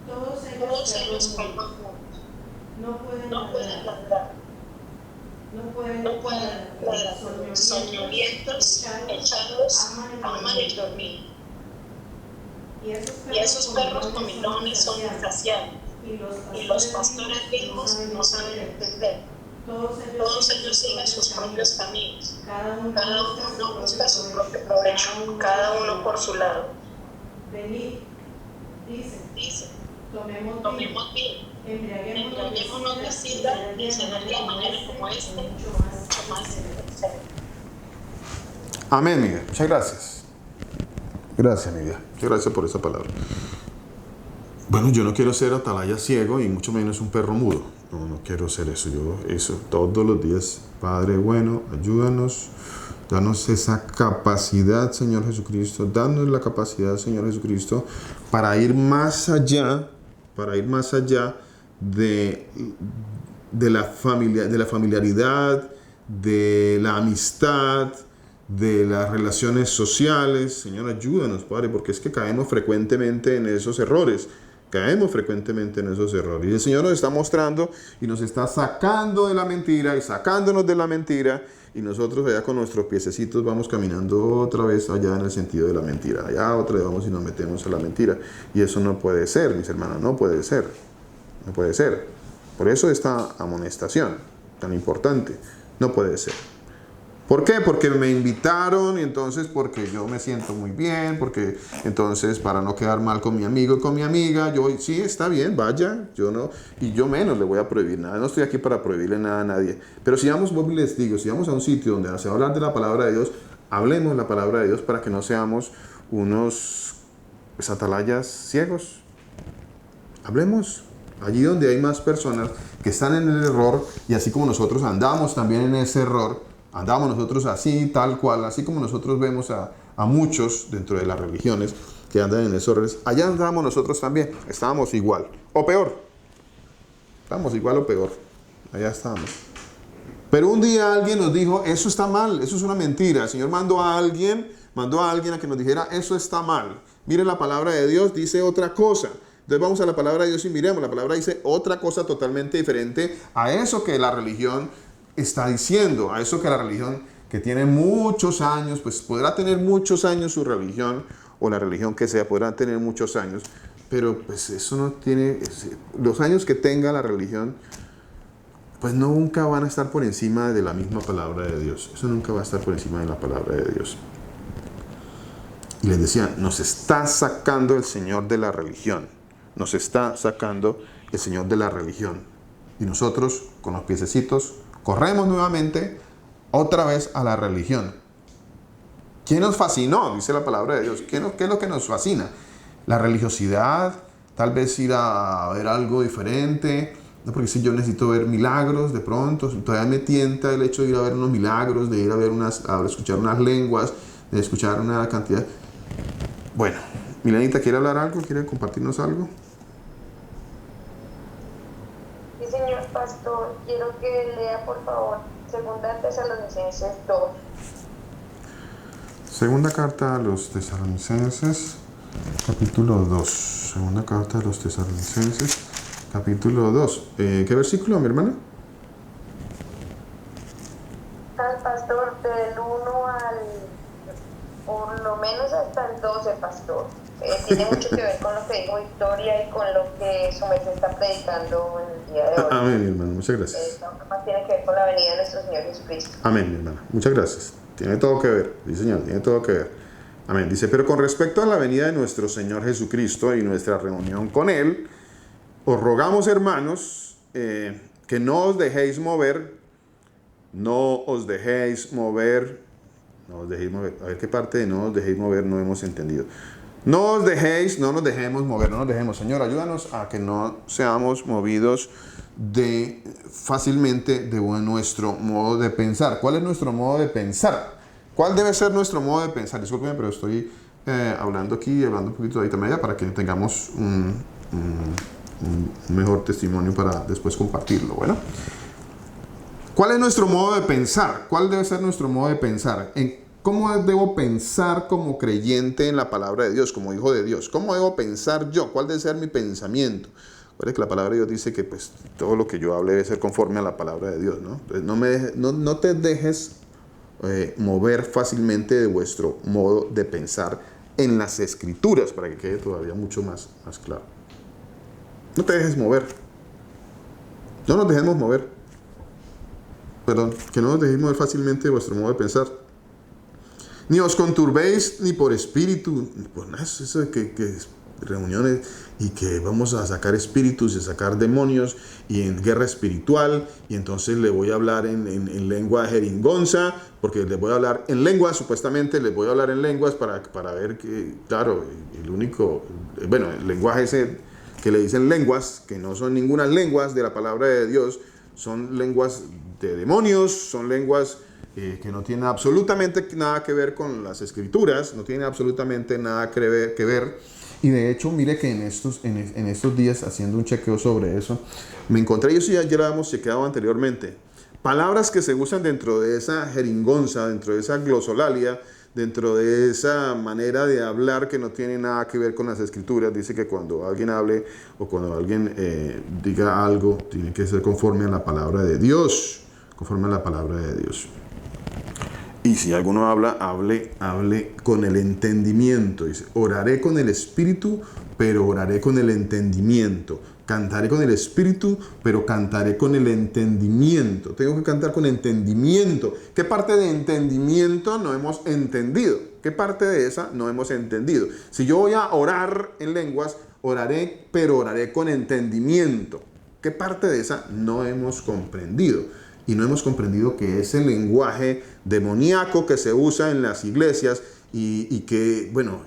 Todos ellos no pueden ladrar. No pueden ladrar. Soñolientos, echados, aman el dormir. Y esos perros comilones son insaciables. Y los pastores mismos no saben entender. Todos ellos siguen sus propios caminos. Cada uno busca su propio provecho, cada uno por su lado. Venid, dice, tomemos vino, embriaguémonos de sidra y cenar de manera como mucho más. Amén, mi vida. Muchas gracias. Gracias, mi vida. Muchas gracias por esa palabra. Bueno, yo no quiero ser atalaya ciego y mucho menos un perro mudo. No quiero ser eso. Eso todos los días. Padre bueno, ayúdanos. Danos esa capacidad, Señor Jesucristo. Danos la capacidad, Señor Jesucristo, para ir más allá, de la familiaridad, de la amistad, de las relaciones sociales. Señor, ayúdanos, Padre, porque es que caemos frecuentemente en esos errores. Y el Señor nos está mostrando y nos está sacando de la mentira y sacándonos de la mentira. Y nosotros allá con nuestros piececitos vamos caminando otra vez allá en el sentido de la mentira. Allá otra vez vamos y nos metemos a la mentira. Y eso no puede ser, mis hermanos, no puede ser. No puede ser. Por eso esta amonestación tan importante. No puede ser. ¿Por qué? Porque me invitaron y entonces porque yo me siento muy bien, porque entonces para no quedar mal con mi amigo y con mi amiga, yo sí, está bien, vaya, yo no, y yo menos le voy a prohibir nada, no estoy aquí para prohibirle nada a nadie. Pero si vamos, les digo, si vamos a un sitio donde se va a hablar de la palabra de Dios, hablemos la palabra de Dios para que no seamos unos atalayas ciegos. Hablemos. Allí donde hay más personas que están en el error y así como nosotros andamos también en ese error, andamos nosotros así, tal cual, así como nosotros vemos a muchos dentro de las religiones que andan en esos redes. Allá andábamos nosotros también, estábamos igual, o peor. Estábamos igual o peor. Allá estábamos. Pero un día alguien nos dijo, eso está mal, eso es una mentira. El Señor mandó a alguien a que nos dijera, eso está mal. Mire, la palabra de Dios dice otra cosa. Entonces vamos a la palabra de Dios y miremos, la palabra dice otra cosa totalmente diferente a eso que la religión está diciendo, a eso que la religión que tiene muchos años, pues podrá tener muchos años su religión, o la religión que sea, podrá tener muchos años, pero pues eso no tiene, los años que tenga la religión, pues nunca van a estar por encima de la misma palabra de Dios. Eso nunca va a estar por encima de la palabra de Dios. Y les decía, nos está sacando el Señor de la religión. Nos está sacando el Señor de la religión. Y nosotros, con los piececitos, corremos nuevamente otra vez a la religión. ¿Quién nos fascinó? Dice la palabra de Dios. ¿Qué es lo que nos fascina? La religiosidad, tal vez ir a ver algo diferente. No, porque si yo necesito ver milagros de pronto, todavía me tienta el hecho de ir a ver unos milagros, de ir a ver a escuchar unas lenguas, de escuchar una cantidad. Bueno, Milenita, ¿quiere hablar algo? ¿Quiere compartirnos algo? Sí, señor pastor, quiero que lea por favor 2 Tesalonicenses 2. Segunda carta a los Tesalonicenses, capítulo 2. Segunda carta a los Tesalonicenses, capítulo 2. ¿Qué versículo, mi hermana? Al pastor, del 1 al, por lo menos hasta el 12, pastor. Tiene mucho que ver con lo que dijo Victoria y con lo que su merced está predicando en el día de hoy. Amén, mi hermana, muchas gracias. Más tiene que ver con la venida de nuestro Señor Jesucristo. Amén, mi hermana, muchas gracias. Tiene todo que ver, sí, Señor, tiene todo que ver. Amén. Dice, pero con respecto a la venida de nuestro Señor Jesucristo y nuestra reunión con Él, os rogamos, hermanos, que no os dejéis mover. A ver qué parte de no os dejéis mover no hemos entendido. No nos dejemos mover. Señor, ayúdanos a que no seamos movidos fácilmente de nuestro modo de pensar. ¿Cuál es nuestro modo de pensar? ¿Cuál debe ser nuestro modo de pensar? Discúlpeme, pero estoy hablando un poquito de ahorita media para que tengamos un mejor testimonio para después compartirlo. Bueno, ¿cuál es nuestro modo de pensar? ¿Cuál debe ser nuestro modo de pensar? ¿Cómo debo pensar como creyente en la palabra de Dios, como hijo de Dios? ¿Cómo debo pensar yo? ¿Cuál debe ser mi pensamiento? Recuerda que la palabra de Dios dice que pues, todo lo que yo hable debe ser conforme a la palabra de Dios, ¿no? Entonces, no te dejes mover fácilmente de vuestro modo de pensar en las Escrituras, para que quede todavía mucho más claro. No te dejes mover. No nos dejemos mover. Perdón, que no nos dejéis mover fácilmente de vuestro modo de pensar. Ni os conturbéis ni por espíritu, ni por nada, eso de que reuniones y que vamos a sacar espíritus y a sacar demonios y en guerra espiritual, y entonces le voy a hablar en lengua jeringonza, porque les voy a hablar en lenguas, supuestamente les voy a hablar en lenguas para ver que, claro, el lenguaje ese que le dicen lenguas, que no son ninguna lenguas de la palabra de Dios, son lenguas de demonios, son lenguas que no tienen absolutamente nada que ver con las Escrituras, no tienen absolutamente nada que ver. Y de hecho, mire que en estos días, haciendo un chequeo sobre eso, me encontré, ya lo habíamos chequeado anteriormente, palabras que se usan dentro de esa jeringonza, dentro de esa glosolalia, dentro de esa manera de hablar que no tiene nada que ver con las Escrituras. Dice que cuando alguien hable o cuando alguien diga algo, tiene que ser conforme a la palabra de Dios, conforme a la palabra de Dios. Y si alguno habla, hable con el entendimiento. Dice, oraré con el espíritu, pero oraré con el entendimiento. Cantaré con el espíritu, pero cantaré con el entendimiento. Tengo que cantar con entendimiento. ¿Qué parte de entendimiento no hemos entendido? ¿Qué parte de esa no hemos entendido? Si yo voy a orar en lenguas, oraré, pero oraré con entendimiento. ¿Qué parte de esa no hemos comprendido? Y no hemos comprendido que ese lenguaje demoníaco que se usa en las iglesias y que, bueno,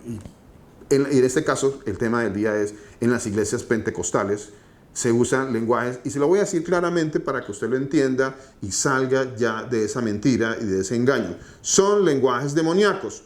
en este caso el tema del día es en las iglesias pentecostales se usan lenguajes, y se lo voy a decir claramente para que usted lo entienda y salga ya de esa mentira y de ese engaño. Son lenguajes demoníacos,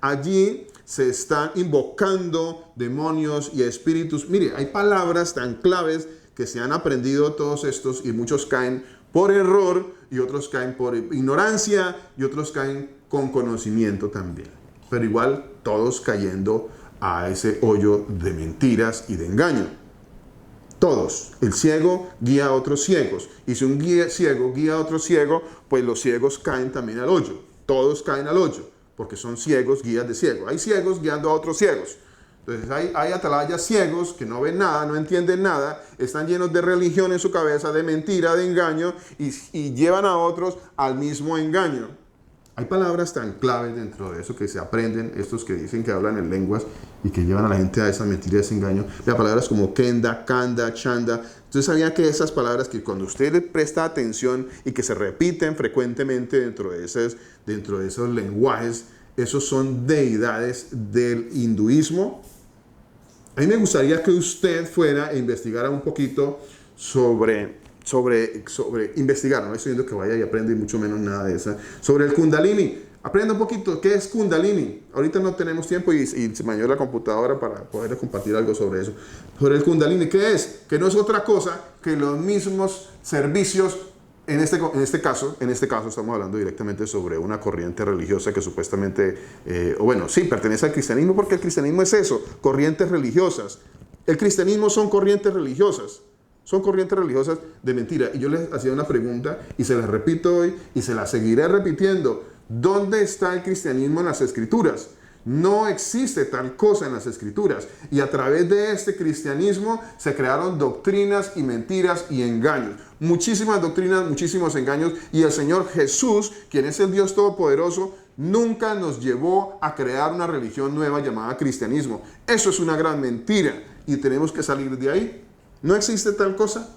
Allí se están invocando demonios y espíritus. Mire, hay palabras tan claves que se han aprendido todos estos y muchos caen por error y otros caen por ignorancia y otros caen con conocimiento también. Pero igual todos cayendo a ese hoyo de mentiras y de engaño. Todos. El ciego guía a otros ciegos. Y si un ciego guía a otro ciego, pues los ciegos caen también al hoyo. Todos caen al hoyo, porque son ciegos, guías de ciegos. Hay ciegos guiando a otros ciegos. Entonces hay atalayas ciegos que no ven nada, no entienden nada, están llenos de religión en su cabeza, de mentira, de engaño, y llevan a otros al mismo engaño. Hay palabras tan claves dentro de eso que se aprenden, estos que dicen que hablan en lenguas y que llevan a la gente a esa mentira, a ese engaño. Las palabras como kenda, kanda, chanda. Entonces sabía que esas palabras que cuando usted le presta atención y que se repiten frecuentemente dentro de esos lenguajes, esos son deidades del hinduismo. A mí me gustaría que usted fuera e investigara un poquito sobre investigar, no estoy diciendo que vaya y aprenda y mucho menos nada de eso, sobre el Kundalini. Aprenda un poquito, ¿qué es Kundalini? Ahorita no tenemos tiempo y se me dañó la computadora para poder compartir algo sobre eso. Sobre el Kundalini, ¿qué es? Que no es otra cosa que los mismos servicios. En este caso estamos hablando directamente sobre una corriente religiosa que supuestamente, pertenece al cristianismo, porque el cristianismo es eso, corrientes religiosas. El cristianismo son corrientes religiosas. Son corrientes religiosas de mentira. Y yo les hacía una pregunta y se las repito hoy y se las seguiré repitiendo. ¿Dónde está el cristianismo en las escrituras? No existe tal cosa en las escrituras. Y a través de este cristianismo se crearon doctrinas y mentiras y engaños. Muchísimas doctrinas, muchísimos engaños. Y el Señor Jesús, quien es el Dios Todopoderoso, nunca nos llevó a crear una religión nueva llamada cristianismo. Eso es una gran mentira y tenemos que salir de ahí. No existe tal cosa.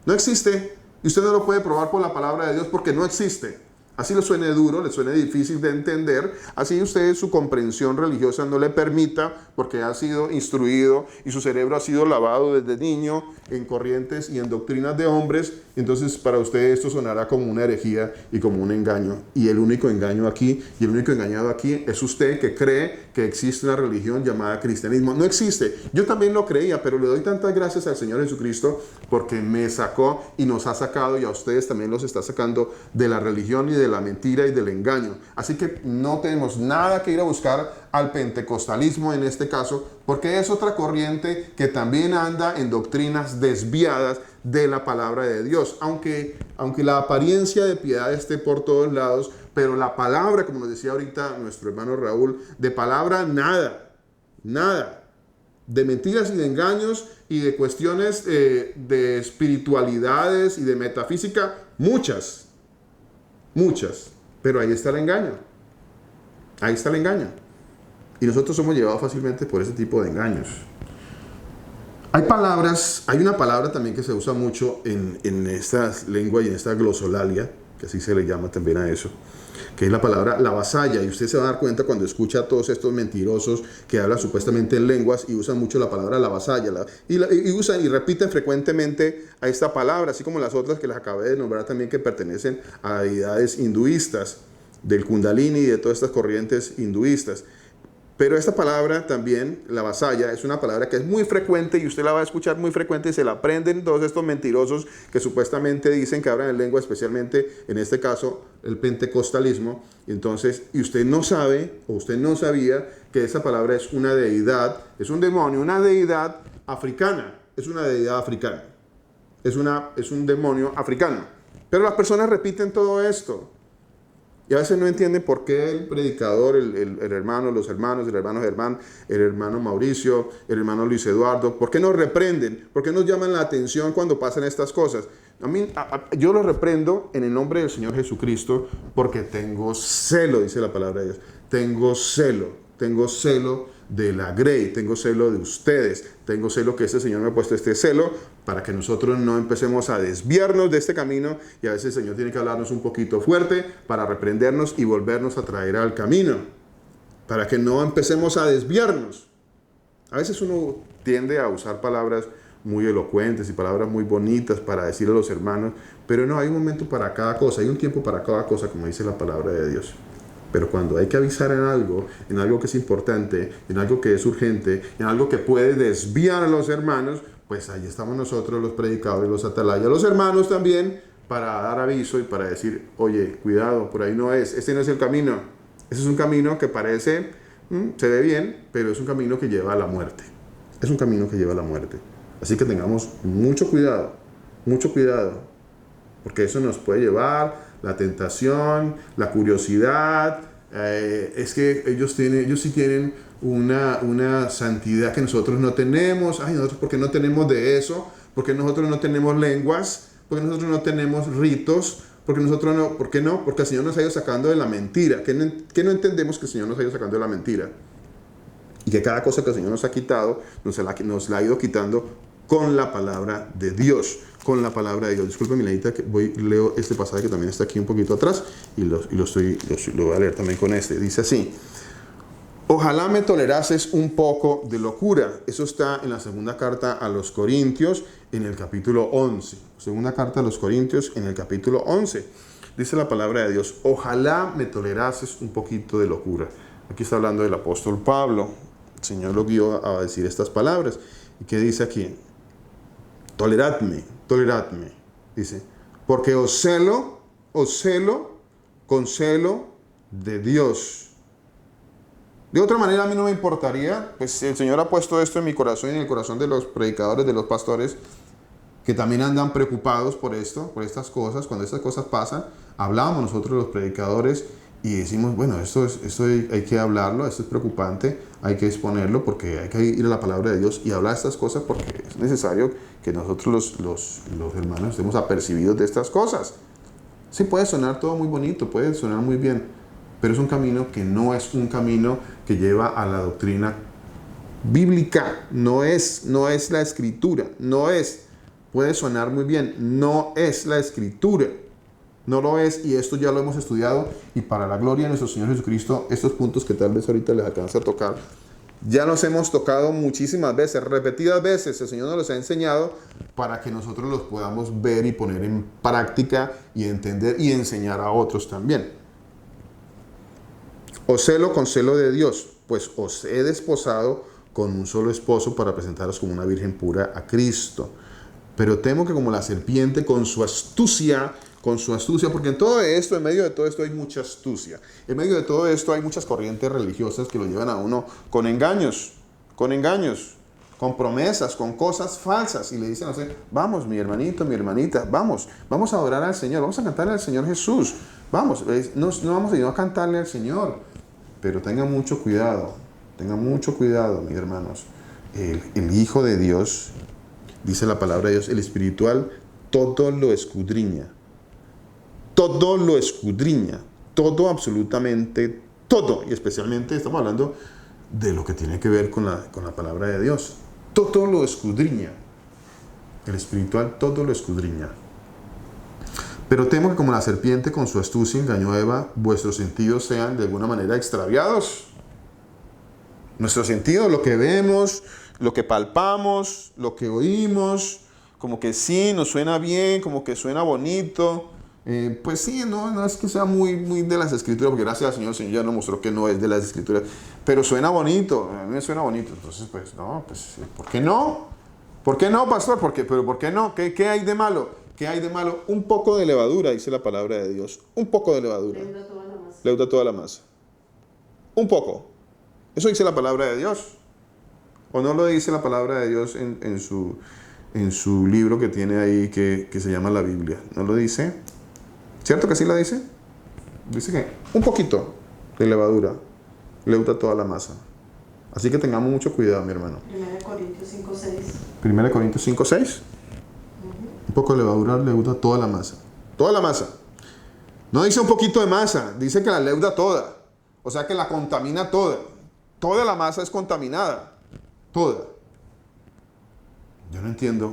No existe. Y usted no lo puede probar por la palabra de Dios porque no existe. Así le suene duro, le suene difícil de entender. Así usted su comprensión religiosa no le permita porque ha sido instruido y su cerebro ha sido lavado desde niño en corrientes y en doctrinas de hombres. Entonces para usted esto sonará como una herejía y como un engaño. Y el único engaño aquí y el único engañado aquí es usted que cree que existe una religión llamada cristianismo. No existe. Yo también lo creía, pero le doy tantas gracias al Señor Jesucristo porque me sacó y nos ha sacado y a ustedes también los está sacando de la religión y de la mentira y del engaño. Así que no tenemos nada que ir a buscar al pentecostalismo en este caso, porque es otra corriente que también anda en doctrinas desviadas de la palabra de Dios. Aunque la apariencia de piedad esté por todos lados, pero la palabra, como nos decía ahorita nuestro hermano Raúl, de palabra nada. De mentiras y de engaños y de cuestiones de espiritualidades y de metafísica, muchas, pero ahí está el engaño. Y nosotros somos llevados fácilmente por ese tipo de engaños. Hay una palabra también que se usa mucho en esta lengua y en esta glosolalia, que así se le llama también a eso, que es la palabra la vasalla. Y usted se va a dar cuenta cuando escucha a todos estos mentirosos que hablan supuestamente en lenguas y usan mucho la palabra la vasalla. Y usan y repiten frecuentemente a esta palabra, así como las otras que les acabé de nombrar también que pertenecen a deidades hinduistas, del Kundalini y de todas estas corrientes hinduistas. Pero esta palabra también, la vasalla, es una palabra que es muy frecuente y usted la va a escuchar muy frecuente y se la aprenden todos estos mentirosos que supuestamente dicen que hablan en lengua, especialmente en este caso el pentecostalismo. Entonces, y usted no sabe o usted no sabía que esa palabra es una deidad, es un demonio, una deidad africana, es una deidad africana, es un demonio africano. Pero las personas repiten todo esto. Y a veces no entienden por qué el predicador, el hermano, los hermanos, el hermano Germán, el hermano Mauricio, el hermano Luis Eduardo, ¿por qué nos reprenden? ¿Por qué nos llaman la atención cuando pasan estas cosas? Yo los reprendo en el nombre del Señor Jesucristo porque tengo celo, dice la palabra de Dios. Tengo celo de la Grey, tengo celo de ustedes, tengo celo que este Señor me ha puesto este celo para que nosotros no empecemos a desviarnos de este camino y a veces el Señor tiene que hablarnos un poquito fuerte para reprendernos y volvernos a traer al camino, para que no empecemos a desviarnos. A veces uno tiende a usar palabras muy elocuentes y palabras muy bonitas para decirle a los hermanos, pero no, hay un momento para cada cosa, hay un tiempo para cada cosa, como dice la palabra de Dios. Pero cuando hay que avisar en algo que es importante, en algo que es urgente, en algo que puede desviar a los hermanos, pues ahí estamos nosotros, los predicadores, los atalayas, los hermanos también, para dar aviso y para decir, oye, cuidado, por ahí no es, este no es el camino. Ese es un camino que parece, se ve bien, pero es un camino que lleva a la muerte. Es un camino que lleva a la muerte. Así que tengamos mucho cuidado, porque eso nos puede llevar la tentación, la curiosidad. Es que ellos sí tienen una santidad que nosotros no tenemos. Ay, nosotros, ¿por qué no tenemos de eso? Porque nosotros no tenemos lenguas, porque nosotros no tenemos ritos, porque nosotros no, ¿por qué no? Porque el Señor nos ha ido sacando de la mentira. ¿Qué no entendemos que el Señor nos ha ido sacando de la mentira? Y que cada cosa que el Señor nos ha quitado, nos la ha ido quitando con la palabra de Dios. Con la palabra de Dios. Disculpe, Milenita, que leo este pasaje que también está aquí un poquito atrás y lo voy a leer también con este. Dice así: ojalá me tolerases un poco de locura. Eso está en la segunda carta a los Corintios, en el capítulo 11. Segunda carta a los Corintios, en el capítulo 11. Dice la palabra de Dios: ojalá me tolerases un poquito de locura. Aquí está hablando del apóstol Pablo. El Señor lo guió a decir estas palabras. ¿Y qué dice aquí? Toleradme, dice, porque os celo con celo de Dios. De otra manera a mí no me importaría, pues el Señor ha puesto esto en mi corazón y en el corazón de los predicadores, de los pastores, que también andan preocupados por esto, por estas cosas. Cuando estas cosas pasan, hablamos nosotros los predicadores y decimos, bueno, esto hay que hablarlo, esto es preocupante, hay que exponerlo porque hay que ir a la palabra de Dios y hablar estas cosas porque es necesario que nosotros los hermanos estemos apercibidos de estas cosas. Sí, puede sonar todo muy bonito, puede sonar muy bien, pero es un camino que no es un camino que lleva a la doctrina bíblica, no es la escritura, puede sonar muy bien, no es la escritura. No lo es, y esto ya lo hemos estudiado, y para la gloria de nuestro Señor Jesucristo, estos puntos que tal vez ahorita les alcanza a tocar, ya los hemos tocado muchísimas veces, repetidas veces. El Señor nos los ha enseñado para que nosotros los podamos ver y poner en práctica y entender y enseñar a otros también. Os celo con celo de Dios, pues os he desposado con un solo esposo para presentaros como una virgen pura a Cristo. Pero temo que como la serpiente con su astucia, porque en medio de todo esto hay mucha astucia. En medio de todo esto hay muchas corrientes religiosas que lo llevan a uno con engaños, con promesas, con cosas falsas. Y le dicen, vamos, mi hermanito, mi hermanita, vamos a adorar al Señor, vamos a cantarle al Señor Jesús. Vamos, no vamos a ir a cantarle al Señor. Pero tengan mucho cuidado, mis hermanos. El Hijo de Dios, dice la palabra de Dios, el espiritual, todo lo escudriña. Todo, absolutamente todo, y especialmente estamos hablando de lo que tiene que ver con la palabra de Dios. Todo lo escudriña, el espiritual todo lo escudriña. Pero temo que como la serpiente con su astucia engañó a Eva, vuestros sentidos sean de alguna manera extraviados. Nuestros sentidos, lo que vemos, lo que palpamos, lo que oímos, como que sí, nos suena bien, como que suena bonito. Pues sí, no es que sea muy de las escrituras, porque gracias al Señor, el Señor ya nos mostró que no es de las escrituras, pero suena bonito, a mí me suena bonito. Entonces, pues no, ¿por qué no? ¿Por qué no, pastor? ¿Pero por qué no? ¿Qué hay de malo? ¿Qué hay de malo? Un poco de levadura, dice la palabra de Dios. Un poco de levadura. Leuda toda la masa. Un poco. Eso dice la palabra de Dios. ¿O no lo dice la palabra de Dios en su libro que tiene ahí que se llama la Biblia? ¿No lo dice? ¿Cierto que sí lo dice? Dice que un poquito de levadura leuda toda la masa. Así que tengamos mucho cuidado, mi hermano. 1 Corintios 5:6. 1 Corintios 5:6. Un poco de levadura leuda toda la masa. Toda la masa. No dice un poquito de masa, dice que la leuda toda. O sea que la contamina toda. Toda la masa es contaminada. Toda. Yo no entiendo.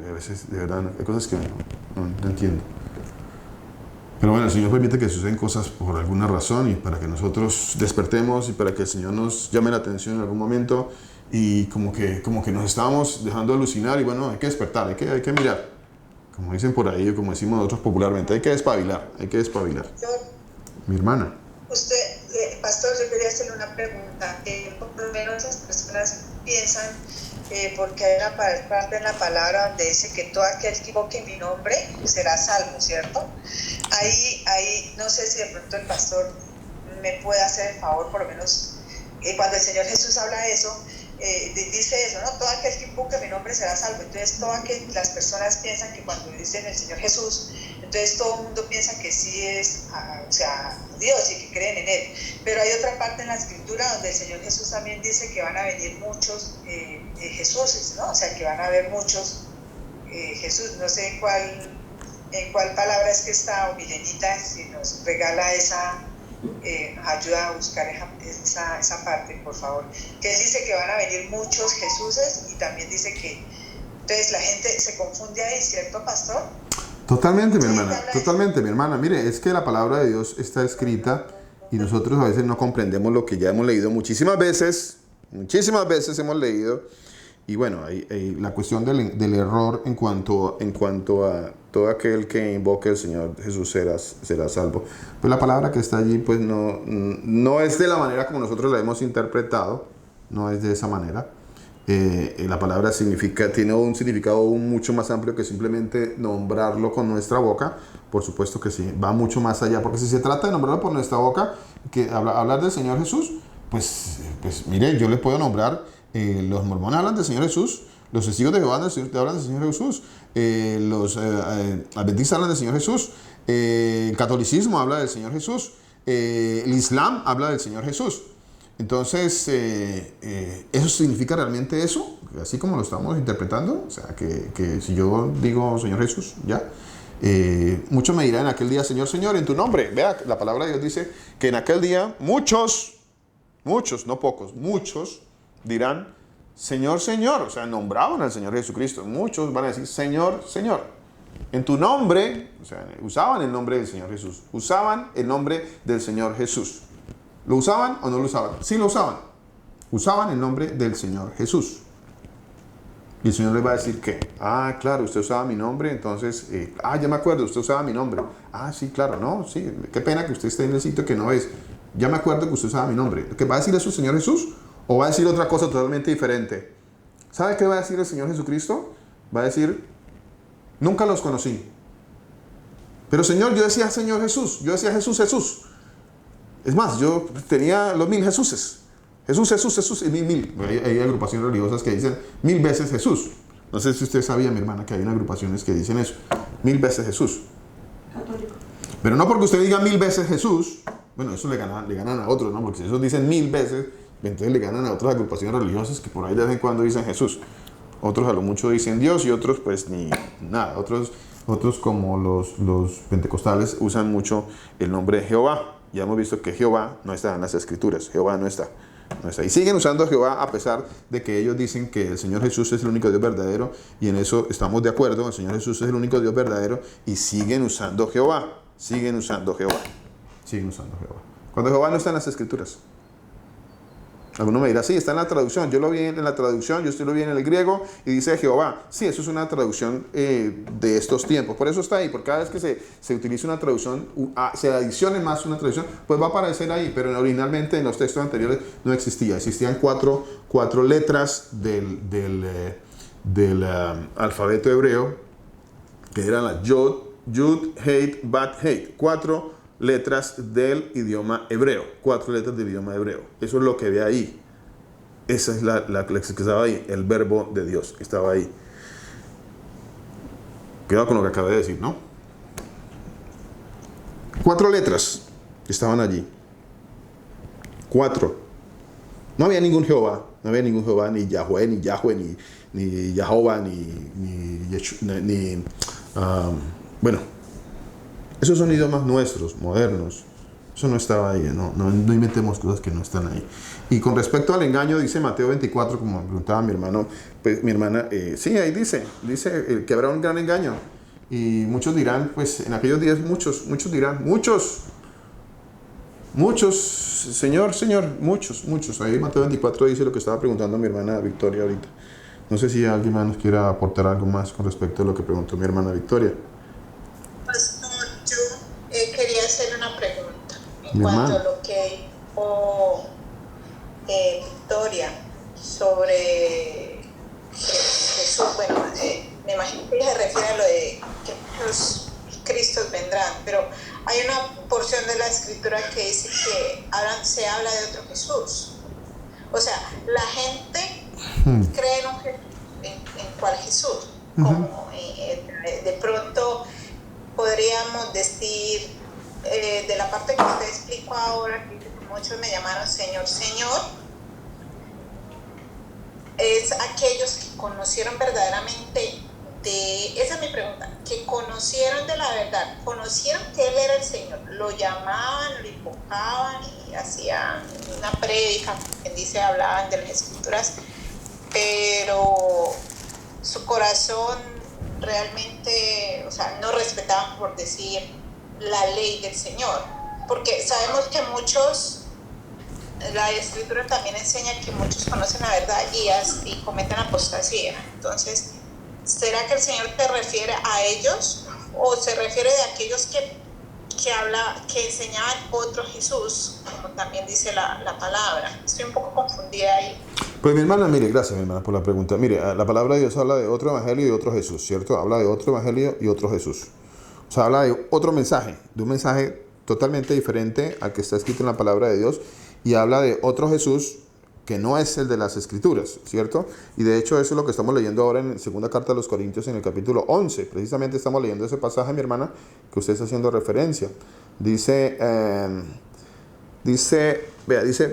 A veces, de verdad, hay cosas que no entiendo. Pero bueno, el Señor permite que sucedan cosas por alguna razón y para que nosotros despertemos y para que el Señor nos llame la atención en algún momento y como que nos estábamos dejando alucinar y bueno, hay que despertar, hay que mirar. Como dicen por ahí, como decimos nosotros popularmente, hay que despabilar. Mi hermana. Pastor, yo quería hacerle una pregunta. Por lo menos las personas piensan, porque hay una parte en la palabra donde dice que todo aquel que invoque mi nombre será salvo, ¿cierto? Ahí no sé si de pronto el pastor me puede hacer el favor, por lo menos cuando el Señor Jesús habla de eso, dice eso, ¿no? Todo aquel que invoque mi nombre será salvo. Entonces, las personas piensan que cuando dicen el Señor Jesús, entonces todo el mundo piensa que sí es, Dios y que creen en Él. Pero hay otra parte en la Escritura donde el Señor Jesús también dice que van a venir muchos Jesuses, ¿no? O sea, que van a haber muchos Jesús. No sé en cuál palabra es que está, o Milenita, si nos regala esa... nos ayuda a buscar esa parte, por favor. Que él dice que van a venir muchos Jesuses y también dice que entonces la gente se confunde ahí, ¿cierto, pastor? Totalmente, mi hermana, totalmente, mi hermana. Mire, es que la palabra de Dios está escrita y nosotros a veces no comprendemos lo que ya hemos leído muchísimas veces hemos leído. Y bueno, la cuestión del error en cuanto a todo aquel que invoque al Señor Jesús será salvo. Pues la palabra que está allí pues no es de la manera como nosotros la hemos interpretado, no es de esa manera. La palabra tiene un significado mucho más amplio que simplemente nombrarlo con nuestra boca. Por supuesto que sí, va mucho más allá, porque si se trata de nombrarlo por nuestra boca, que hablar del Señor Jesús, pues mire, yo le puedo nombrar, los mormones hablan del Señor Jesús, los testigos de Jehová hablan del Señor Jesús, los adventistas hablan del Señor Jesús, el catolicismo habla del Señor Jesús, el Islam habla del Señor Jesús. Entonces, ¿eso significa realmente eso? Así como lo estamos interpretando. O sea, que si yo digo Señor Jesús, ya. Muchos me dirán en aquel día, Señor, Señor, en tu nombre. Vea, la palabra de Dios dice que en aquel día muchos, no pocos, muchos dirán, Señor, Señor. O sea, nombraban al Señor Jesucristo. Muchos van a decir, Señor, Señor. En tu nombre, o sea, usaban el nombre del Señor Jesús. Usaban el nombre del Señor Jesús. ¿Lo usaban o no lo usaban? Sí lo usaban. Usaban el nombre del Señor Jesús. Y el Señor les va a decir que, claro, usted usaba mi nombre, entonces, ya me acuerdo, usted usaba mi nombre. Sí, claro, no, sí, qué pena que usted esté en el sitio que no es. Ya me acuerdo que usted usaba mi nombre. ¿Qué va a decir eso el Señor Jesús? ¿O va a decir otra cosa totalmente diferente? ¿Sabe qué va a decir el Señor Jesucristo? Va a decir, nunca los conocí. Pero Señor, yo decía Señor Jesús, yo decía Jesús, Jesús. Es más, yo tenía los 1000 Jesuses. Jesús, Jesús, Jesús y 1000. Hay agrupaciones religiosas que dicen 1000 veces Jesús. No sé si usted sabía, mi hermana, que hay unas agrupaciones que dicen eso. 1000 veces Jesús. Católico. Pero no porque usted diga 1000 veces Jesús, bueno, eso le ganan a otros, ¿no? Porque si esos dicen 1000 veces, entonces le ganan a otras agrupaciones religiosas que por ahí de vez en cuando dicen Jesús. Otros a lo mucho dicen Dios y otros pues ni nada. Otros como los pentecostales usan mucho el nombre de Jehová. Ya hemos visto que Jehová no está en las Escrituras. Jehová no está. Y siguen usando a Jehová a pesar de que ellos dicen que el Señor Jesús es el único Dios verdadero. Y en eso estamos de acuerdo. El Señor Jesús es el único Dios verdadero. Y siguen usando Jehová. Siguen usando Jehová. Cuando Jehová no está en las Escrituras. Alguno me dirá, sí, está en la traducción. Yo lo vi en la traducción, yo lo vi en el griego y dice Jehová. Sí, eso es una traducción de estos tiempos. Por eso está ahí, porque cada vez que se utiliza una traducción, se adicione más una traducción, pues va a aparecer ahí. Pero originalmente en los textos anteriores no existía. Existían cuatro letras del alfabeto hebreo, que eran la Yud, Heit, Bat, Heit. 4 letras del idioma hebreo. 4 letras del idioma hebreo. Eso es lo que ve ahí. Esa es la que estaba ahí. El verbo de Dios que estaba ahí. Cuidado con lo que acabé de decir, ¿no? 4 letras que estaban allí. 4. No había ningún Jehová. No había ningún Jehová, ni Yahweh, ni Yahweh, ni Jehová, bueno. Esos son idiomas nuestros, modernos. Eso no estaba ahí, no inventemos cosas que no están ahí. Y con respecto al engaño, dice Mateo 24, como me preguntaba mi hermano, pues mi hermana, sí, ahí dice que habrá un gran engaño. Y muchos dirán, pues en aquellos días muchos dirán, muchos, Señor, muchos. Ahí Mateo 24 dice lo que estaba preguntando mi hermana Victoria ahorita. No sé si alguien más nos quiera aportar algo más con respecto a lo que preguntó mi hermana Victoria. Quería hacer una pregunta en cuanto a lo que sobre Jesús, bueno, me imagino que se refiere a lo de que muchos Cristos vendrán, pero hay una porción de la escritura que dice que se habla de otro Jesús. O sea, la gente cree en un Jesús, en cuál Jesús, como de pronto podríamos decir, de la parte que usted explicó ahora, que muchos me llamaron Señor, Señor, es aquellos que conocieron verdaderamente esa es mi pregunta, que conocieron de la verdad, conocieron que Él era el Señor, lo llamaban, lo invocaban y hacían una prédica, quien dice, hablaban de las escrituras, pero su corazón realmente, o sea, no respetaban, por decir, la ley del Señor, porque sabemos que muchos, la escritura también enseña que muchos conocen la verdad y cometen apostasía. Entonces, ¿será que el Señor se refiere a ellos o se refiere de aquellos que enseñaban otro Jesús, como también dice la palabra? Estoy un poco confundida ahí. Pues mi hermana, mire, gracias mi hermana por la pregunta. Mire, la palabra de Dios habla de otro evangelio y otro Jesús, ¿cierto? Habla de otro evangelio y otro Jesús. O sea, habla de otro mensaje, de un mensaje totalmente diferente al que está escrito en la palabra de Dios, y habla de otro Jesús que no es el de las Escrituras, ¿cierto? Y de hecho eso es lo que estamos leyendo ahora en la segunda carta a los Corintios en el capítulo 11. Precisamente estamos leyendo ese pasaje, mi hermana, que usted está haciendo referencia. Dice,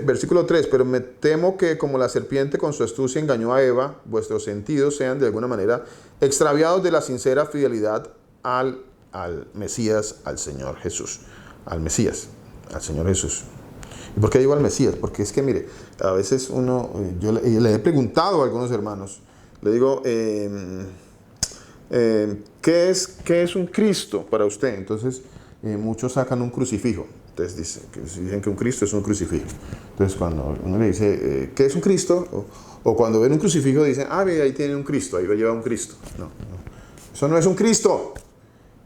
versículo 3, pero me temo que como la serpiente con su astucia engañó a Eva, vuestros sentidos sean de alguna manera extraviados de la sincera fidelidad al Mesías, al Señor Jesús. Al Mesías, al Señor Jesús. ¿Y por qué digo al Mesías? Porque es que, mire, a veces yo le he preguntado a algunos hermanos, le digo, ¿qué es un Cristo para usted? Entonces, muchos sacan un crucifijo. Entonces dicen que un Cristo es un crucifijo. Entonces, cuando uno le dice, ¿qué es un Cristo? O cuando ven un crucifijo dicen, mira, ahí tiene un Cristo, ahí lleva un Cristo. No, eso no es un Cristo.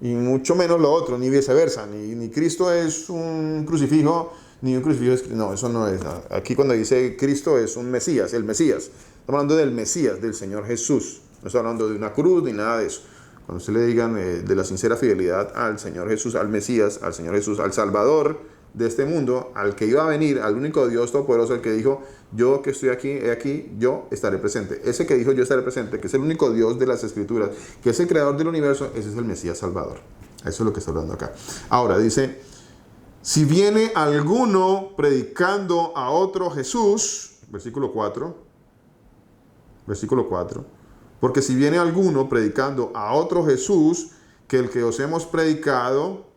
Y mucho menos lo otro, ni viceversa. Ni Cristo es un crucifijo, ni un crucifijo es... No, eso no es. No. Aquí cuando dice Cristo es un Mesías, el Mesías. Estamos hablando del Mesías, del Señor Jesús. No estamos hablando de una cruz ni nada de eso. Cuando usted le digan de la sincera fidelidad al Señor Jesús, al Mesías, al Señor Jesús, al Salvador de este mundo, al que iba a venir, al único Dios todopoderoso, el que dijo, yo que estoy aquí, he aquí, yo estaré presente. Ese que dijo, yo estaré presente, que es el único Dios de las Escrituras, que es el creador del universo, ese es el Mesías Salvador. Eso es lo que está hablando acá. Ahora dice, si viene alguno predicando a otro Jesús, versículo 4, porque si viene alguno predicando a otro Jesús que el que os hemos predicado,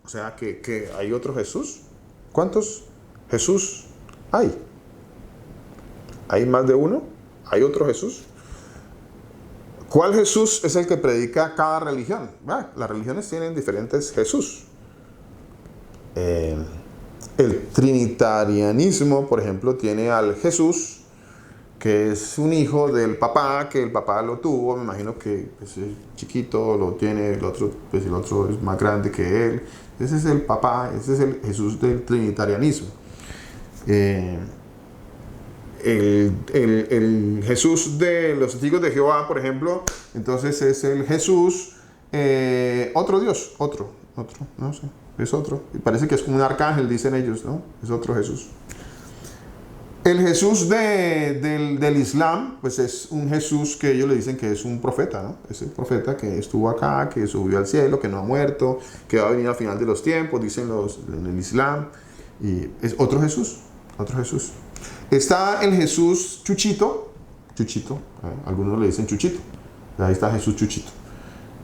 o sea, que hay otro Jesús. ¿Cuántos Jesús hay? ¿Hay más de uno? ¿Hay otro Jesús? ¿Cuál Jesús es el que predica cada religión? Las religiones tienen diferentes Jesús. El trinitarianismo, por ejemplo, tiene al Jesús que es un hijo del papá, que el papá lo tuvo, me imagino que pues, es chiquito, lo tiene, el otro es más grande que él. Ese es el papá, ese es el Jesús del trinitarianismo. El Jesús de los testigos de Jehová, por ejemplo, entonces es el Jesús, otro Dios, otro, no sé, es otro. Y parece que es como un arcángel, dicen ellos, ¿no? Es otro Jesús. El Jesús del Islam, pues es un Jesús que ellos le dicen que es un profeta, ¿no? Es el profeta que estuvo acá, que subió al cielo, que no ha muerto, que va a venir al final de los tiempos, dicen en el Islam. Y es otro Jesús. Está el Jesús Chuchito, algunos le dicen Chuchito. Ahí está Jesús Chuchito.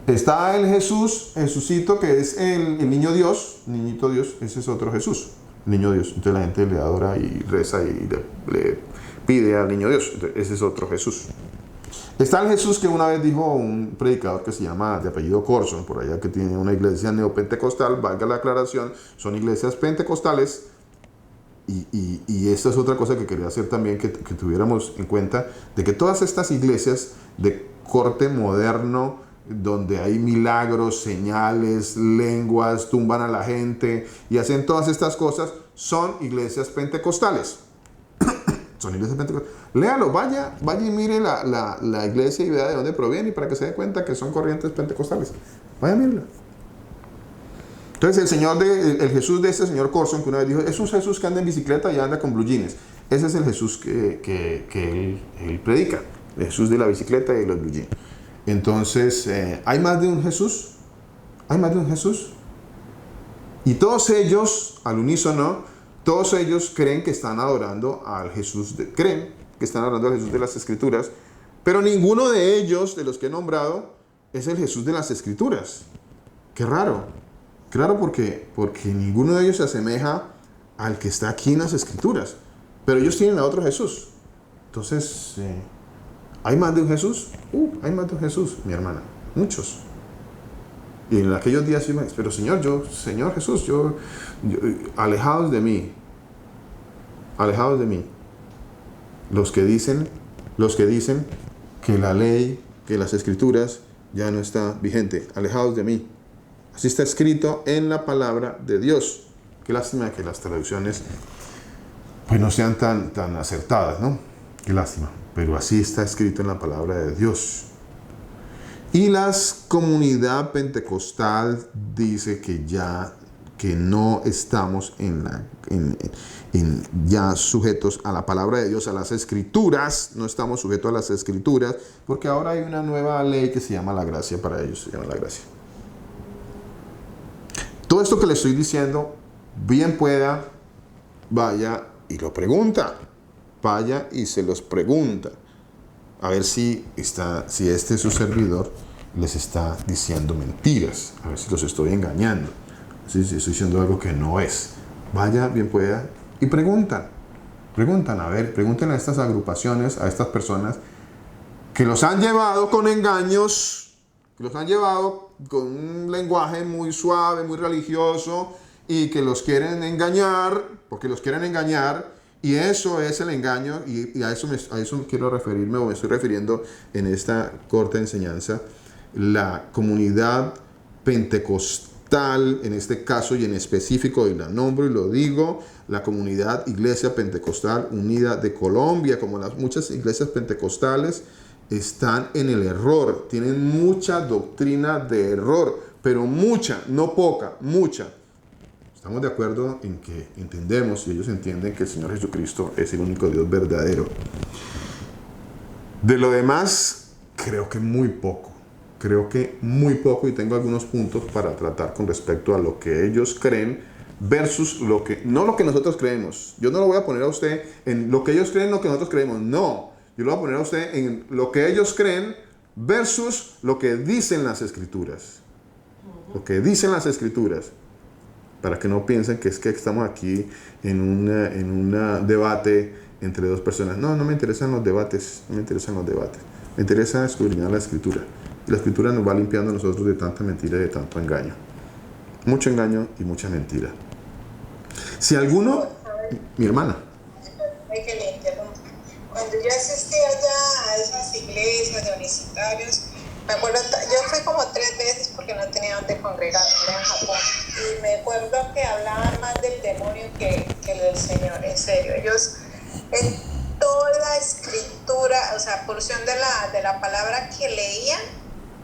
Está el Jesucito, que es el niño Dios, niñito Dios, ese es otro Jesús. Niño Dios, entonces la gente le adora y reza y le pide al niño Dios. Entonces, ese es otro Jesús. Está el Jesús que una vez dijo un predicador que se llama de apellido Corson, por allá, que tiene una iglesia neopentecostal, valga la aclaración, son iglesias pentecostales. Y esta es otra cosa que quería hacer también, que tuviéramos en cuenta, de que todas estas iglesias de corte moderno, donde hay milagros, señales, lenguas, tumban a la gente y hacen todas estas cosas, son iglesias pentecostales. son iglesias pentecostales. Léalo, vaya y mire la iglesia y vea de dónde proviene y para que se dé cuenta que son corrientes pentecostales. Vaya a mirarla. Entonces el Jesús de este señor Corson, que una vez dijo, es un Jesús que anda en bicicleta y anda con blue jeans. Ese es el Jesús que él predica, el Jesús de la bicicleta y los blue jeans. Entonces, ¿hay más de un Jesús? ¿Hay más de un Jesús? Y todos ellos, al unísono, todos ellos creen que están adorando al Jesús, creen que están adorando al Jesús de las Escrituras, pero ninguno de ellos, de los que he nombrado, es el Jesús de las Escrituras. Qué raro. Claro, porque ninguno de ellos se asemeja al que está aquí en las Escrituras. Pero ellos tienen a otro Jesús. Entonces, ¿hay más de un Jesús? Hay más de un Jesús, mi hermana. Muchos. Y en aquellos días, pero Señor Jesús, alejados de mí. Alejados de mí. Los que dicen que la ley, que las Escrituras ya no está vigente. Alejados de mí. Así está escrito en la palabra de Dios. Qué lástima que las traducciones pues no sean tan acertadas, ¿no? Qué lástima. Pero así está escrito en la palabra de Dios. Y la comunidad pentecostal dice que no estamos ya sujetos a la palabra de Dios, a las Escrituras. No estamos sujetos a las Escrituras, porque ahora hay una nueva ley que se llama la gracia para ellos. Se llama la gracia. Todo esto que le estoy diciendo, bien pueda, vaya y lo pregunta. Vaya y se los pregunta. A ver si este su servidor les está diciendo mentiras. A ver si los estoy engañando. Si estoy diciendo algo que no es. Vaya, bien pueda, y preguntan. Preguntan, a ver, pregúntenle a estas agrupaciones, a estas personas que los han llevado con engaños, que los han llevado con un lenguaje muy suave, muy religioso, y que los quieren engañar, porque los quieren engañar, y eso es el engaño, y a eso quiero referirme, o me estoy refiriendo en esta corta enseñanza. La comunidad pentecostal, en este caso y en específico, y la nombro y lo digo, la comunidad Iglesia Pentecostal Unida de Colombia, como las muchas iglesias pentecostales, están en el error, tienen mucha doctrina de error, pero mucha, no poca, mucha. Estamos de acuerdo en que entendemos, y ellos entienden que el Señor Jesucristo es el único Dios verdadero. De lo demás, creo que muy poco, y tengo algunos puntos para tratar con respecto a lo que ellos creen versus no lo que nosotros creemos. Yo no lo voy a poner a usted en lo que ellos creen, lo que nosotros creemos, no. Yo lo voy a poner a usted en lo que ellos creen versus lo que dicen las Escrituras. Lo que dicen las Escrituras. Para que no piensen que es que estamos aquí en un debate entre dos personas. No me interesan los debates. Me interesa escudriñar la Escritura. Y la Escritura nos va limpiando a nosotros de tanta mentira y de tanto engaño. Mucho engaño y mucha mentira. Si alguno... Mi hermana. Cuando yo asistí allá a esas iglesias de unicitarios, me acuerdo, yo fui como 3 veces porque no tenía donde congregarme en Japón, y me acuerdo que hablaban más del demonio que del Señor, en serio. Ellos en toda la escritura, o sea, porción de la palabra que leían,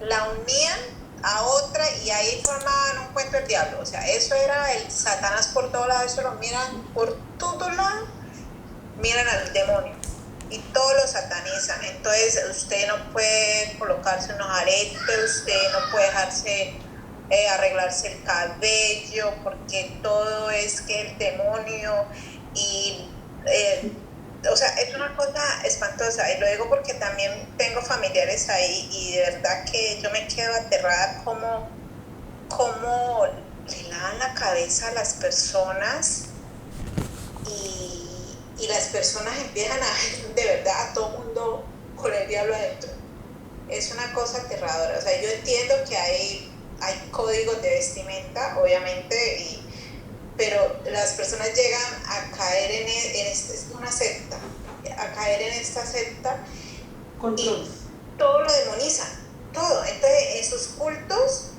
la unían a otra y ahí formaban un cuento del diablo. O sea, eso era el Satanás por todos lados, eso lo miran por todos lados, miran al demonio. Y todos lo satanizan. Entonces usted no puede colocarse unos aretes, usted no puede dejarse arreglarse el cabello, porque todo es que el demonio y o sea, es una cosa espantosa. Y lo digo porque también tengo familiares ahí y de verdad que yo me quedo aterrada cómo le lavan la cabeza a las personas y las personas empiezan a ver de verdad a todo mundo con el diablo adentro. Es una cosa aterradora. O sea, yo entiendo que hay códigos de vestimenta, obviamente, pero las personas llegan a caer es una secta, a caer en esta secta y todo lo demonizan, todo. Entonces, en sus cultos,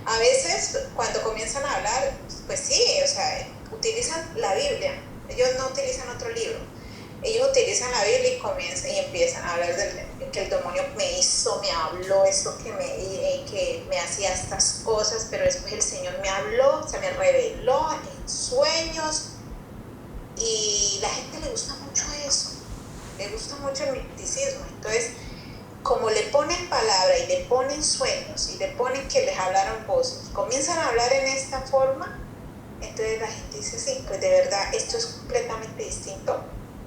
a veces cuando comienzan a hablar, pues sí, o sea, utilizan la Biblia. Ellos no utilizan otro utilizan la Biblia y empiezan a hablar de que el demonio me hizo, me habló esto, que me hacía estas cosas, pero después el Señor me habló, se me reveló en sueños, y la gente le gusta mucho eso, le gusta mucho el misticismo. Entonces, como le ponen palabra y le ponen sueños y le ponen que les hablaron voces, comienzan a hablar en esta forma, entonces la gente dice, sí, pues de verdad esto es completamente distinto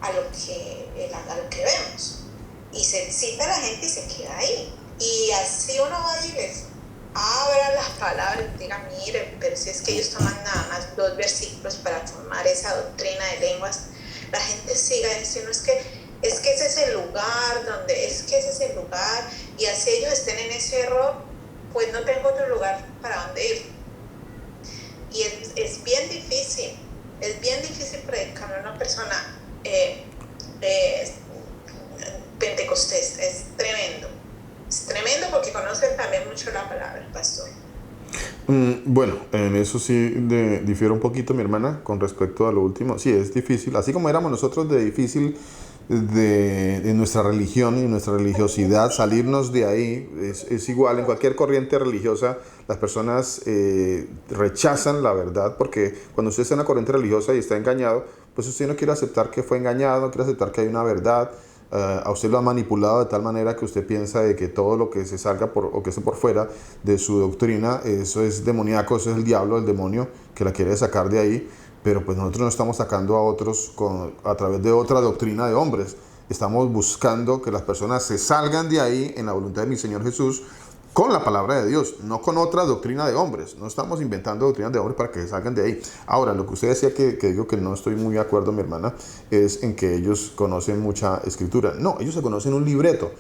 a lo que vemos. Y se excita a la gente y se queda ahí. Y así uno va y les abra las palabras y diga, mire, pero si es que ellos toman nada más 2 versículos para formar esa doctrina de lenguas, la gente siga diciendo, es que ese es el lugar y así ellos estén en ese error, pues no tengo otro lugar para donde ir. Y es bien difícil predicarle a una persona pentecostés, es tremendo porque conocen también mucho la palabra, el pastor. Bueno, en eso sí difiere un poquito mi hermana con respecto a lo último. Sí, es difícil, así como éramos nosotros de difícil de nuestra religión y nuestra religiosidad, salirnos de ahí es igual en cualquier corriente religiosa. Las personas rechazan la verdad, porque cuando usted está en una corriente religiosa y está engañado, pues usted no quiere aceptar que fue engañado, no quiere aceptar que hay una verdad. A usted lo ha manipulado de tal manera que usted piensa de que todo lo que se salga o que esté por fuera de su doctrina, eso es demoníaco, eso es el diablo, el demonio que la quiere sacar de ahí. Pero pues nosotros no estamos sacando a otros a través de otra doctrina de hombres. Estamos buscando que las personas se salgan de ahí en la voluntad de mi Señor Jesús, con la palabra de Dios, no con otra doctrina de hombres. No estamos inventando doctrinas de hombres para que se salgan de ahí. Ahora, lo que usted decía, que digo que no estoy muy de acuerdo, mi hermana, es en que ellos conocen mucha escritura. No, ellos se conocen un libreto.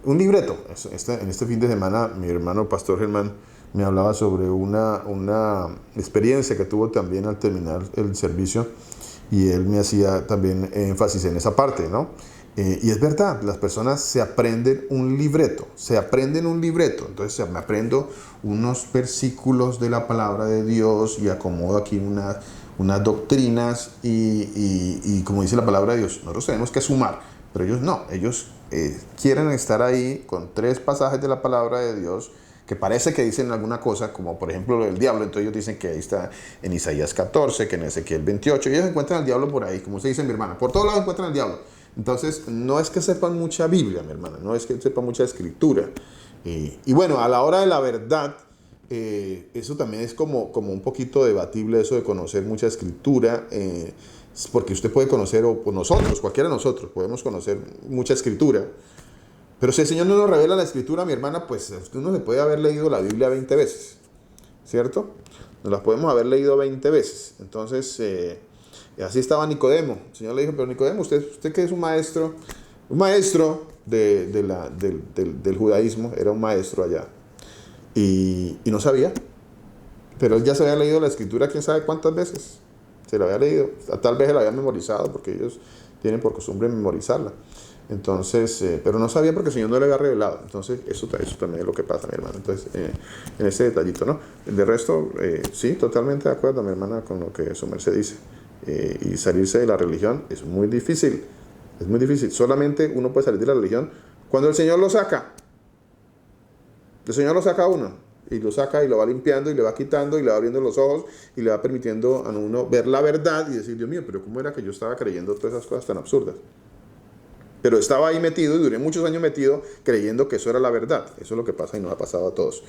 Un libreto. En este fin de semana, mi hermano Pastor Germán me hablaba sobre una experiencia que tuvo también al terminar el servicio, y él me hacía también énfasis en esa parte, ¿no? Y es verdad, las personas se aprenden un libreto, entonces me aprendo unos versículos de la palabra de Dios y acomodo aquí unas doctrinas y como dice la palabra de Dios, nosotros tenemos que sumar, pero ellos no, ellos quieren estar ahí con 3 pasajes de la palabra de Dios que parece que dicen alguna cosa, como por ejemplo el diablo. Entonces ellos dicen que ahí está en Isaías 14, que en Ezequiel 28, y ellos encuentran al diablo por ahí, como se dice mi hermana, por todos lados encuentran al diablo. Entonces no es que sepan mucha Biblia, mi hermana, no es que sepan mucha escritura. Y bueno, a la hora de la verdad, eso también es como un poquito debatible, eso de conocer mucha escritura, porque usted puede conocer, o nosotros, cualquiera de nosotros, podemos conocer mucha escritura. Pero si el Señor no nos revela la escritura, mi hermana, pues usted no se puede haber leído la Biblia 20 veces, ¿cierto? Nos las podemos haber leído 20 veces. Entonces, así estaba Nicodemo. El Señor le dijo, pero Nicodemo, usted que es un maestro del judaísmo, era un maestro allá, y no sabía. Pero él ya se había leído la escritura, quién sabe cuántas veces. Se la había leído, tal vez se la había memorizado, porque ellos tienen por costumbre memorizarla. Entonces, pero no sabía porque el Señor no le había revelado. Entonces, eso también es lo que pasa, mi hermano. Entonces, en ese detallito, ¿no? De resto, sí, totalmente de acuerdo, mi hermana, con lo que su merced dice. Y salirse de la religión es muy difícil. Es muy difícil. Solamente uno puede salir de la religión cuando el Señor lo saca. El Señor lo saca a uno. Y lo saca y lo va limpiando y le va quitando y le va abriendo los ojos y le va permitiendo a uno ver la verdad y decir, Dios mío, pero ¿cómo era que yo estaba creyendo todas esas cosas tan absurdas? Pero estaba ahí metido y duré muchos años metido creyendo que eso era la verdad. Eso es lo que pasa y nos ha pasado a todos.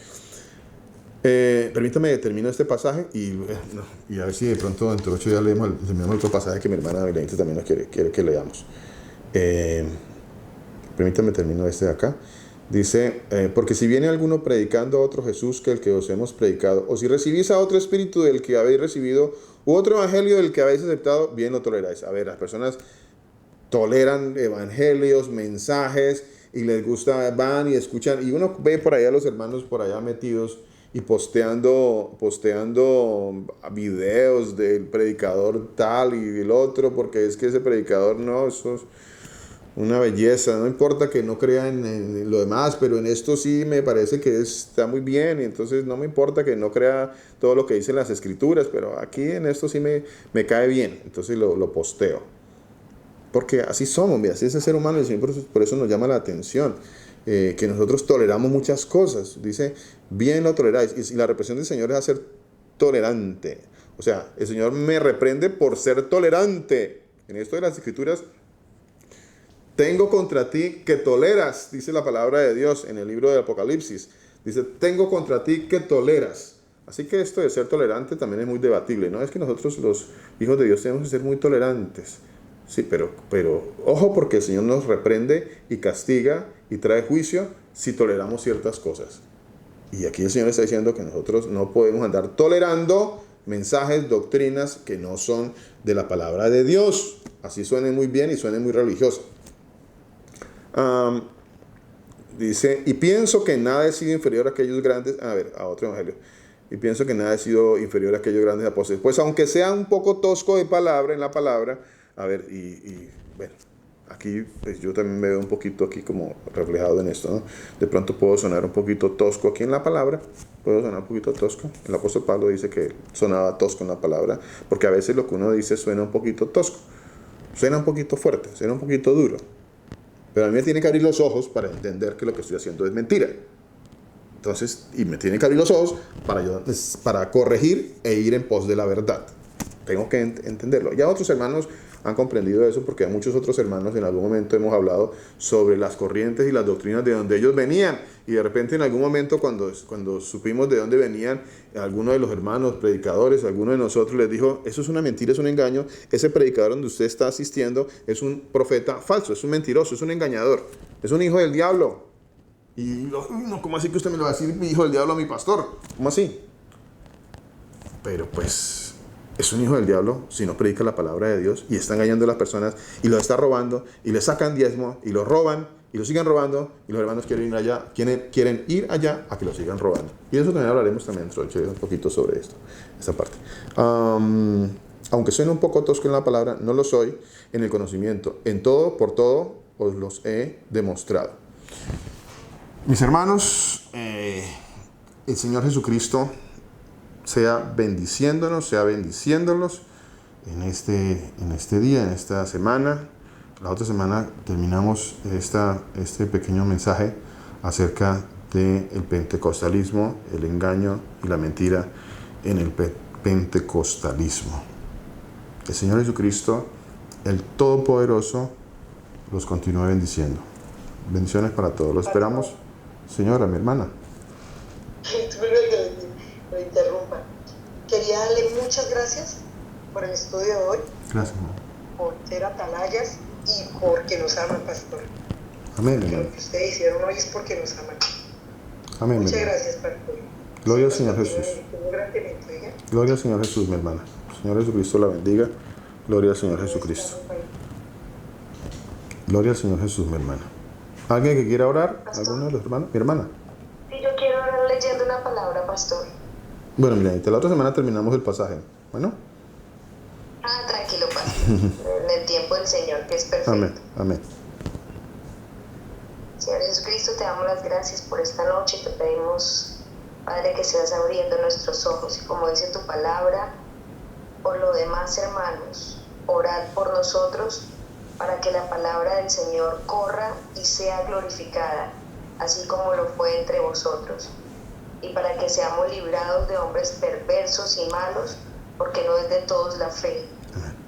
Permítame, termino este pasaje y a ver si de pronto dentro de 8 días terminamos otro pasaje que mi hermana Benedita también nos quiere que leamos. Permítame, termino este de acá. Dice, porque si viene alguno predicando a otro Jesús que el que os hemos predicado, o si recibís a otro espíritu del que habéis recibido, u otro evangelio del que habéis aceptado, bien lo toleráis. A ver, las personas toleran evangelios, mensajes, y les gusta, van y escuchan, y uno ve por allá a los hermanos por allá metidos y posteando videos del predicador tal y el otro, porque es que ese predicador no, eso es una belleza, no importa que no crean en lo demás, pero en esto sí me parece que está muy bien, y entonces no me importa que no crea todo lo que dicen las escrituras, pero aquí en esto sí me cae bien, entonces lo posteo. Porque así somos, así es el ser humano, y el Señor por eso nos llama la atención, que nosotros toleramos muchas cosas. Dice, bien lo toleráis, y la represión del Señor es hacer tolerante. O sea, el Señor me reprende por ser tolerante. En esto de las Escrituras, tengo contra ti que toleras, dice la palabra de Dios en el libro del Apocalipsis. Dice, tengo contra ti que toleras. Así que esto de ser tolerante también es muy debatible. No es que nosotros los hijos de Dios tenemos que ser muy tolerantes. Sí, pero ojo, porque el Señor nos reprende y castiga y trae juicio si toleramos ciertas cosas. Y aquí el Señor está diciendo que nosotros no podemos andar tolerando mensajes, doctrinas que no son de la palabra de Dios. Así suene muy bien y suene muy religioso. Dice, y pienso que nada he sido inferior a aquellos grandes, a otro evangelio. Y pienso que nada he sido inferior a aquellos grandes apóstoles. Pues aunque sea un poco tosco de palabra en la palabra, bueno, aquí pues yo también me veo un poquito aquí como reflejado en esto, ¿no? De pronto puedo sonar un poquito tosco aquí en la palabra, puedo sonar un poquito tosco. El apóstol Pablo dice que sonaba tosco en la palabra, porque a veces lo que uno dice suena un poquito tosco, suena un poquito fuerte, suena un poquito duro. Pero a mí me tiene que abrir los ojos para entender que lo que estoy haciendo es mentira. Entonces, y me tiene que abrir los ojos para corregir e ir en pos de la verdad. Tengo que entenderlo. Ya otros hermanos han comprendido eso, porque a muchos otros hermanos en algún momento hemos hablado sobre las corrientes y las doctrinas de donde ellos venían, y de repente en algún momento cuando supimos de dónde venían, alguno de los hermanos predicadores, alguno de nosotros les dijo, eso es una mentira, es un engaño, ese predicador donde usted está asistiendo es un profeta falso, es un mentiroso, es un engañador, es un hijo del diablo. Y no, ¿cómo así que usted me lo va a decir, hijo del diablo, a mi pastor? ¿Cómo así? Pero pues es un hijo del diablo si no predica la palabra de Dios y está engañando a las personas y los está robando y le sacan diezmo y los roban y lo siguen robando, y los hermanos quieren ir allá a que lo sigan robando. Y eso también hablaremos también un poquito sobre esta parte. Aunque suene un poco tosco en la palabra, no lo soy en el conocimiento. En todo, por todo, os los he demostrado. Mis hermanos, el Señor Jesucristo sea bendiciéndonos, sea bendiciéndolos en este día, en esta semana. La otra semana terminamos este pequeño mensaje acerca del pentecostalismo, el engaño y la mentira en el pentecostalismo. El Señor Jesucristo, el Todopoderoso, los continúe bendiciendo. Bendiciones para todos. Lo esperamos. Señora, mi hermana. Lo interrumpa. Quería darle muchas gracias por el estudio de hoy. Gracias, hermano. Por ser atalayas y porque nos aman, pastor. Amén, que hermano. lo que ustedes hicieron hoy es porque nos aman. Amén. Muchas hermano. Gracias, pastor. Gloria al Señor Jesús. Gloria al Señor Jesús, mi hermana. Señor Jesucristo la bendiga. Gloria al Señor Jesucristo. Gloria al Señor Jesús, mi hermana. ¿Alguien que quiera orar? ¿Alguno de los hermanos? Mi hermana. Sí, yo quiero orar leyendo una palabra, pastor. Bueno, mira, la otra semana terminamos el pasaje. Bueno. Tranquilo, pastor. En el tiempo del Señor, que es perfecto. Amén, amén. Señor Jesucristo, te damos las gracias por esta noche. Te pedimos, Padre, que seas abriendo nuestros ojos. Y como dice tu palabra, por lo demás, hermanos, orad por nosotros para que la palabra del Señor corra y sea glorificada, así como lo fue entre vosotros. Y para que seamos librados de hombres perversos y malos, porque no es de todos la fe.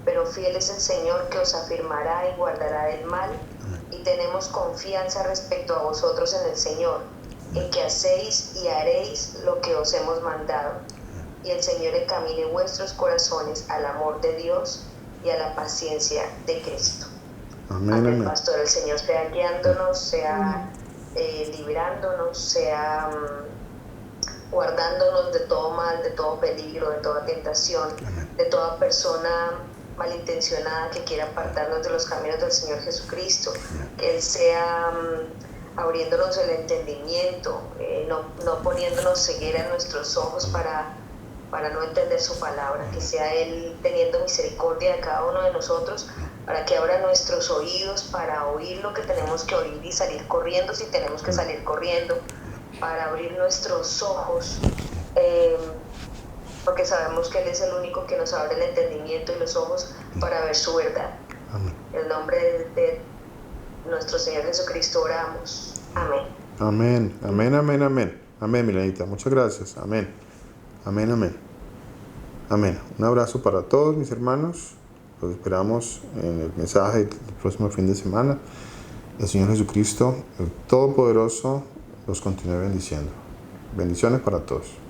Pero fiel es el Señor, que os afirmará y guardará del mal. Y tenemos confianza respecto a vosotros en el Señor, en que hacéis y haréis lo que os hemos mandado. Y el Señor encamine vuestros corazones al amor de Dios y a la paciencia de Cristo. Amén, amén. Pastor, el Señor sea guiándonos, sea librándonos, sea guardándonos de todo mal, de todo peligro, de toda tentación, de toda persona malintencionada que quiera apartarnos de los caminos del Señor Jesucristo. Que Él sea abriéndonos el entendimiento, no poniéndonos ceguera en nuestros ojos para no entender su palabra. Que sea Él teniendo misericordia de cada uno de nosotros, para que abra nuestros oídos para oír lo que tenemos que oír y salir corriendo si tenemos que salir corriendo, para abrir nuestros ojos, porque sabemos que Él es el único que nos abre el entendimiento y los ojos para ver su verdad. Amén. En el nombre de nuestro Señor Jesucristo oramos. Amén. Amén, amén, amén, amén. Amén, Milenita. Muchas gracias. Amén. Amén, amén. Amén. Un abrazo para todos mis hermanos. Los esperamos en el mensaje del próximo fin de semana. El Señor Jesucristo, el Todopoderoso, los continúe bendiciendo. Bendiciones para todos.